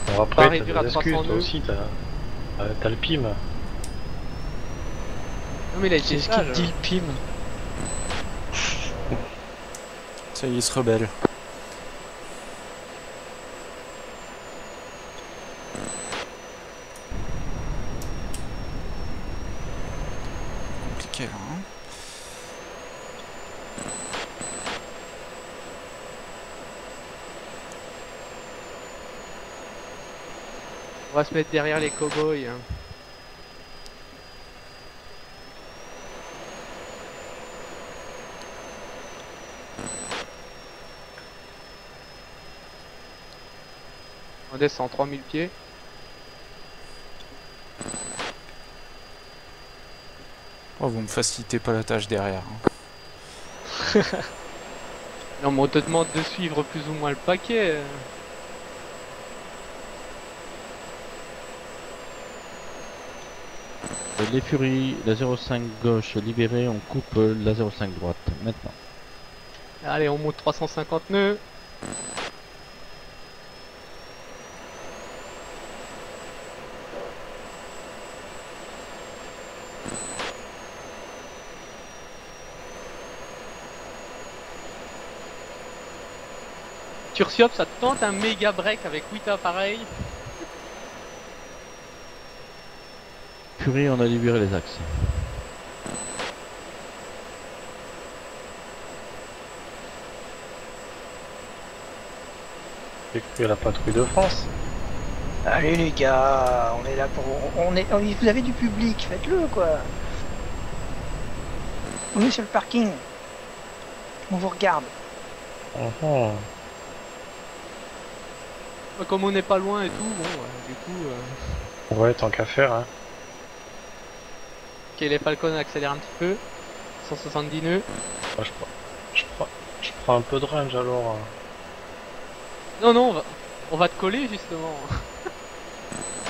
Bon,
Pas
après,
réduire à
t'as des excuses,
302.
toi aussi, t'as le PIM.
Non mais il a été
C'est ce qu'il
sage.
dit le PIM.
Ça y est, il se rebelle. Compliqué là, hein.
On va se mettre derrière les cowboys. Hein. On descend 3000 pieds.
Oh, vous me facilitez pas la tâche derrière. Hein.
Non mais on te demande de suivre plus ou moins le paquet.
Les Furies, la 05 gauche libérée, on coupe la 05 droite. Maintenant.
Allez, on monte 350 nœuds. Turciop, ça te tente un méga break avec 8 appareils?
Furie, on a libéré les axes.
J'ai cru à la patrouille de France.
Allez les gars, on est là pour... Vous avez du public, faites-le quoi. On est sur le parking. On vous regarde.
Mhm.
Comme on n'est pas loin et tout, bon, du coup...
Ouais, tant qu'à faire, hein.
Ok, les Falcons accélèrent un petit peu. 170 nœuds.
Moi, je prends un peu de range alors.
Non, non, on va te coller justement.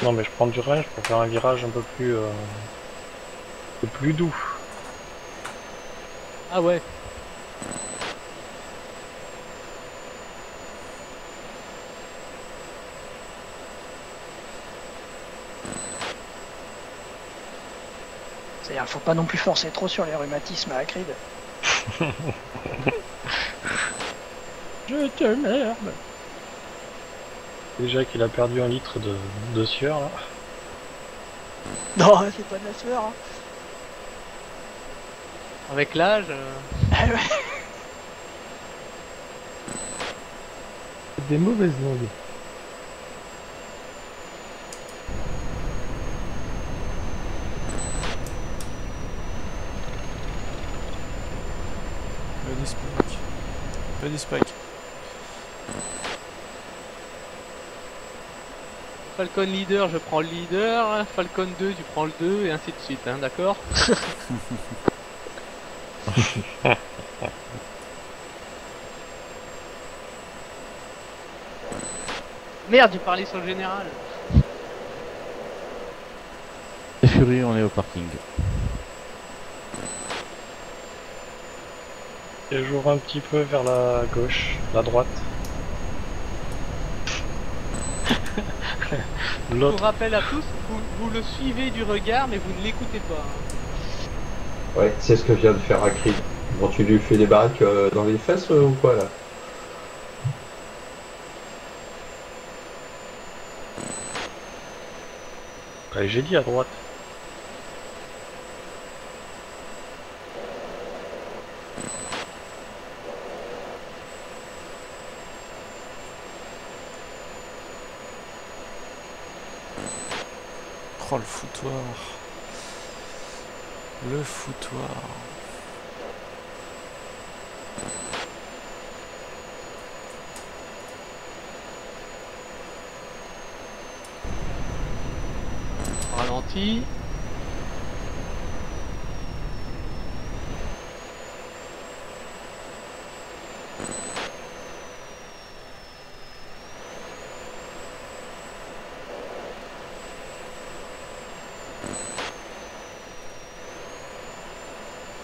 Non, mais je prends du range pour faire un virage un peu plus doux.
Ah ouais.
C'est-à-dire, faut pas non plus forcer trop sur les rhumatismes à Acrid.
Je te merde.
Déjà qu'il a perdu 1 litre de sueur là.
Non, c'est pas de la sueur. Hein.
Avec l'âge...
Des mauvaises langues.
Pas des spikes.
Falcon leader, je prends le leader. Falcon 2, tu prends le 2 et ainsi de suite, hein, d'accord? Merde, j'ai parlé sur le général.
Les Furies, on est au parking.
Et j'ouvre un petit peu vers la gauche, la droite.
Je vous
L'autre.
rappelle à tous, vous le suivez du regard, mais vous ne l'écoutez pas. Hein.
Ouais, c'est ce que vient de faire Akri. Bon, tu lui fais des barraques dans les fesses ou quoi là?
Ouais, j'ai dit à droite.
Oh le foutoir. Le foutoir.
Ralenti.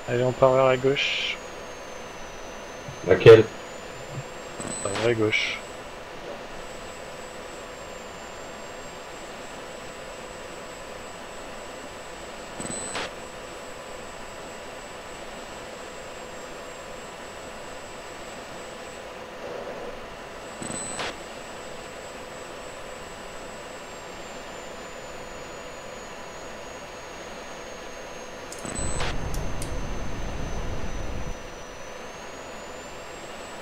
Allez, on part vers la gauche.
Laquelle?
La vraie gauche.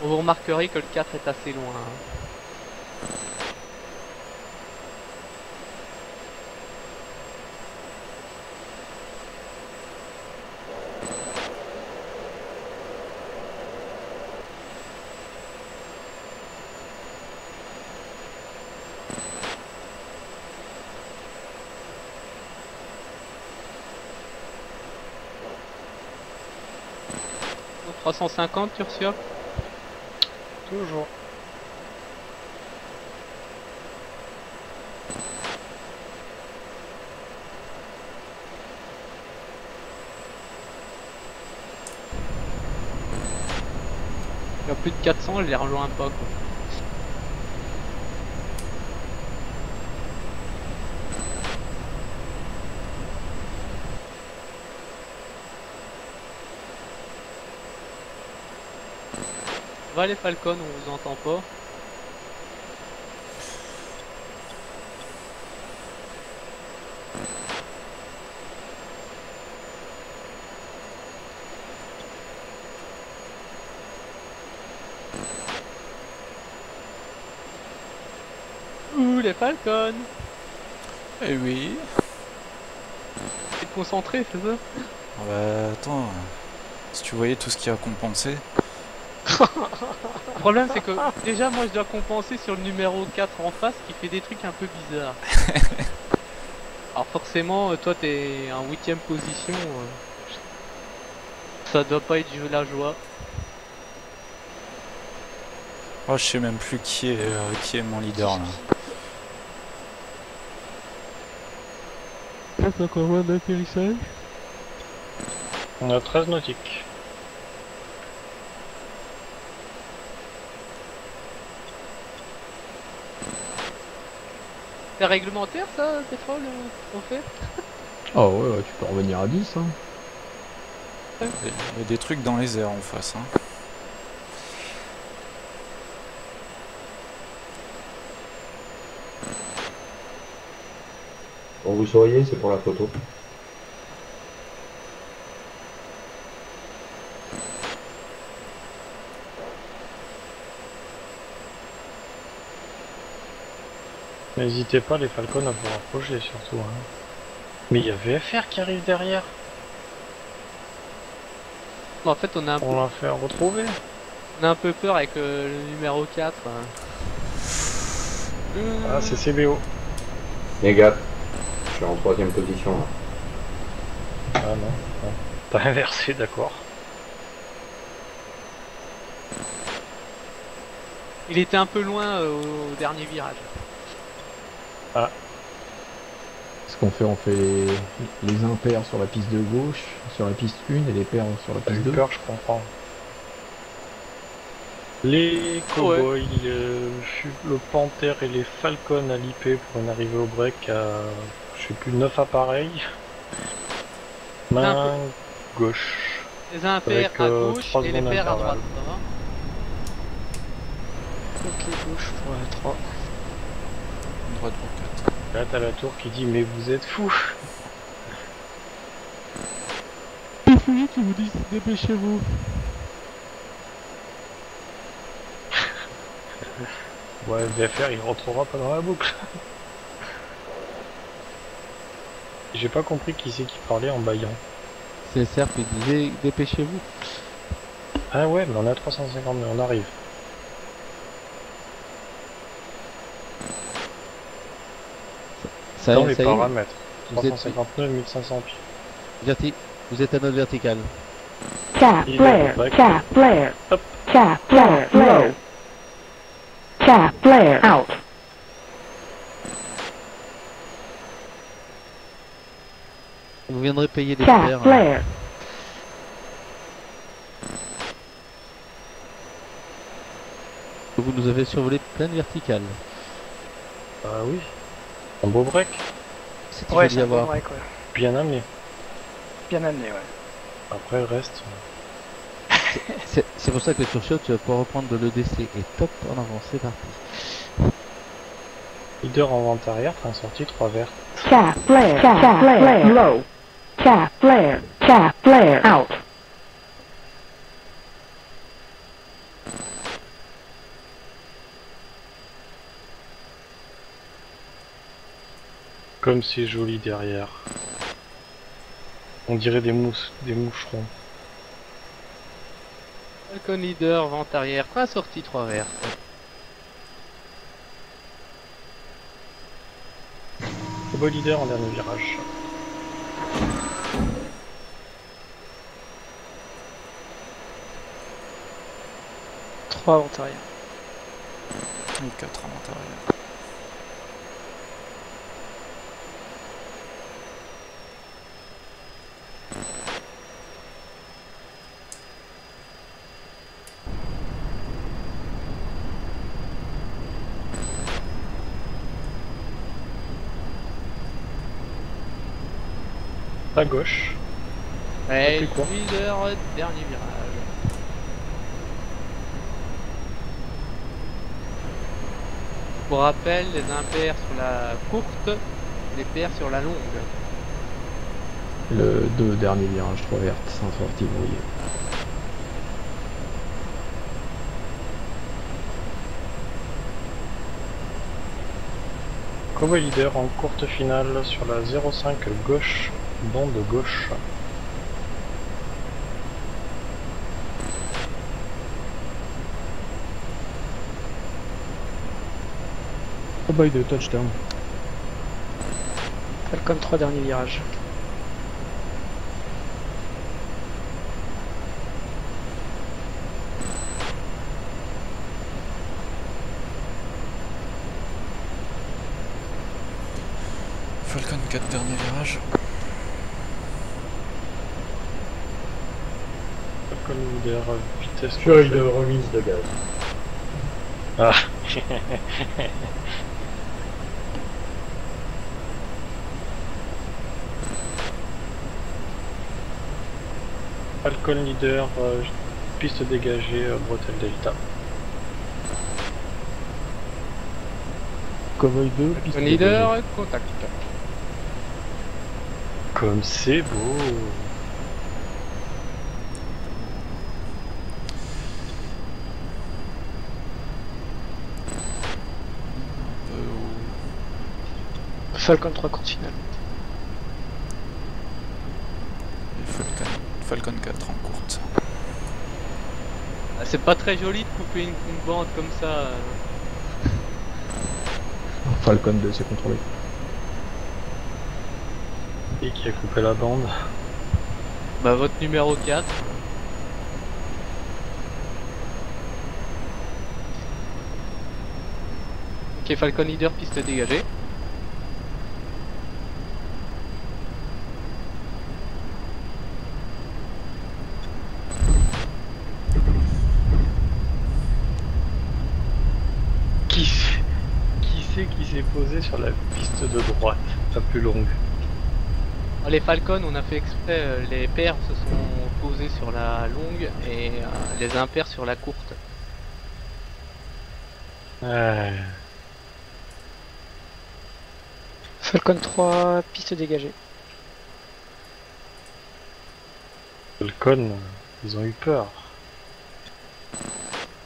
Vous remarquerez que le 4 est assez loin. Hein. Au 350, tu reçois?
Toujours.
Il y a plus de 400, je les rejoins pas quoi. Va les Falcons, on vous entend pas. Ouh les Falcons.
Eh oui.
T'es concentré, c'est ça?
Ah bah attends, si tu voyais tout ce qui a compensé.
Le problème c'est que déjà moi je dois compenser sur le numéro 4 en face qui fait des trucs un peu bizarres. Alors forcément toi t'es en 8ème position, ça doit pas être la joie.
Oh je sais même plus qui est mon leader là.
C'est encore loin d'atterrissage.
On a 13 nautiques.
C'est réglementaire ça, pétrole, on fait?
Ah ouais, tu peux revenir à 10 hein.
Il y a des trucs dans les airs en face. Hein.
Bon, vous sauriez, c'est pour la photo.
N'hésitez pas les Falcons à vous rapprocher surtout. Hein. Mais il y a VFR qui arrive derrière.
En fait on a un peu,
On l'a fait retrouver.
on a un peu peur avec le numéro 4.
Ah c'est CBO.
Les gars, je suis en 3ème position là.
Ah non, non. T'as inversé, d'accord.
Il était un peu loin au dernier virage.
Ce qu'on fait, on fait les impairs sur la piste de gauche, sur la piste 1 et les pairs sur la
T'as eu
piste 2.
peur, je comprends. Les cowboys, le Panther et les Falcons à l'IP pour une arrivée au break à, je sais plus, 9 appareils. Main gauche.
Les impairs
Avec,
à gauche
3
et les
secondes
pairs à droite,
d'intervalle.
ça va?
Ok, gauche pour 3.
Droite pour 4.
Là t'as la tour qui dit mais vous êtes fous.
Les fusils qui vous disent dépêchez-vous.
Ouais, VFR il rentrera pas dans la boucle. J'ai pas compris qui c'est qui parlait en baillant.
C'est Serp qui disait dépêchez-vous.
Ah ouais, mais on a 350, mais on arrive.
Ça
Dans
y
les
est, ça y est.
paramètres.
Vous êtes-
359, 1500 pieds.
Vous êtes à notre verticale.
Cap
Il est
flare,
break.
cap flare,
Hop.
cap flare, low. Cap flare, out.
Vous viendrez payer les
Cap
pairs.
flare.
Vous nous avez survolé pleine verticale.
Bah oui. Un beau break.
C'était
Ouais,
joli
c'est
à
un bon
voir.
break, ouais.
Bien amené.
Bien amené, ouais.
Après le reste.
C'est pour ça que sur Shot, tu vas pouvoir reprendre de l'EDC. Et top, en avance, c'est parti.
Leader en vente arrière, train sorti 3 verts.
Cap flare, cap flare, low. Cap flare, out.
Comme c'est joli derrière. On dirait des moucherons.
Falcon leader, vente arrière, train sorti 3 verts.
Cowboy leader en dernier virage.
Trois avant arrière.
Et 4 à l'intérieur.
À gauche.
Ouais,
plus court.
leader, dernier virage. Pour rappel, les impairs sur la courte, les pairs sur la longue.
Le 2 dernier virage, 3 vertes, 5 sorties brouillées.
Cowboy leader en courte finale sur la 05 gauche, bande gauche.
Cowboy de touchdown.
Falcon 3 dernier virage.
Falcon 4 dernier virage.
Falcon leader, vitesse.
Feuille de remise de gaz.
Ah. Falcon leader, piste dégagée, bretelle delta.
Cowboy 2, piste
Falcon leader, contact.
Comme c'est beau.
Un peu au...
Falcon 3 courte finale.
Et Falcon 4 en courte.
Ah, c'est pas très joli de couper une bande comme ça.
Falcon 2, c'est contrôlé.
Et qui a coupé la bande.
Bah votre numéro 4. Ok, Falcon leader, piste dégagée.
posé sur la piste de droite, la plus longue.
Les Falcons, on a fait exprès, les pairs se sont posés sur la longue et les impairs sur la courte.
Falcon 3, piste dégagée.
Falcon, ils ont eu peur.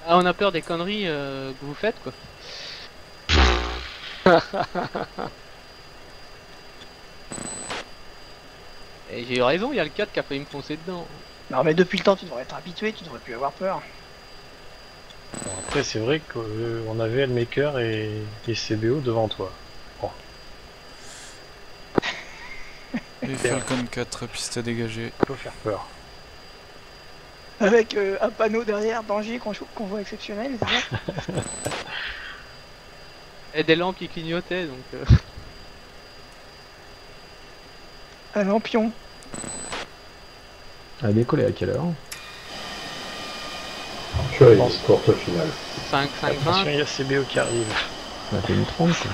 Ah, on a peur des conneries que vous faites, quoi. Et j'ai eu raison, il y a le 4 qui a failli me foncer dedans.
Non mais depuis le temps tu devrais être habitué, tu devrais plus avoir peur.
Bon, après c'est vrai qu'on avait Elmaker et CBO devant toi. Bon.
Et Falcon 4, piste dégagée.
Faut faire peur.
Avec un panneau derrière, danger, convoi exceptionnel, c'est ça?
Et des lampes qui clignotaient, donc...
Un lampion.
Elle a décollé à quelle heure?
Je suis arrivé, courte finale.
5, 5, 20.
Attention, il y a CBO qui arrive.
Ça fait une 30 quoi.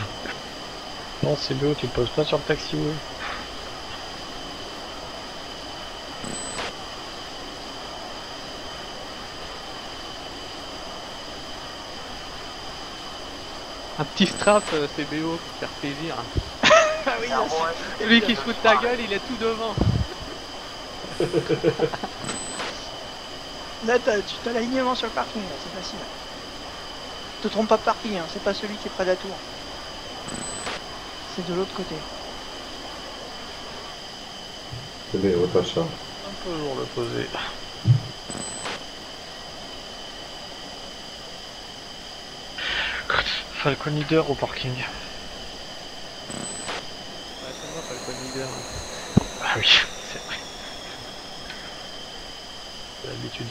Non, CBO, tu te poses pas sur le taxiway.
Un petit strap CBO pour faire plaisir.
Ah oui,
Celui qui se fout de ta gueule, il est tout devant.
Là, tu as l'alignement sur le parking, là, c'est facile. Te trompe pas de parking, hein, c'est pas celui qui est près de la tour. C'est de l'autre côté.
CBO, pas ça.
Un peu lourd le poser. Falcon leader au parking.
Ouais, c'est moi, Falcon leader.
Ah oui, c'est vrai. C'est l'habitude.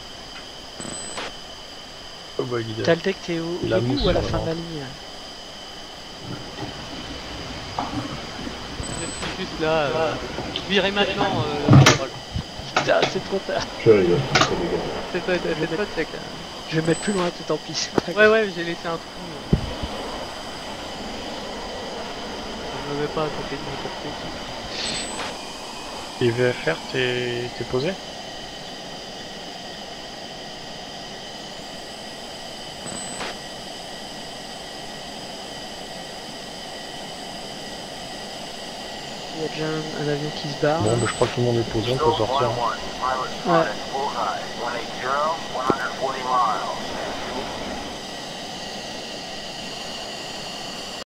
Oh bah leader.
Taltec, t'es au
La
début
mousse,
ou à la
vraiment.
fin de la ligne?
Je suis juste là. Virez maintenant.
Putain, c'est trop tard.
Je suis arrivé,
C'est toi, check.
Je vais mettre plus loin, tout en pis.
Ouais, j'ai laissé un trou. Je ne vais pas à côté de n'importe qui.
Et VFR, t'es posé?
Il y a déjà un avion qui se barre.
Bon, bah, je crois que tout le monde est posé, on peut sortir.
Ouais.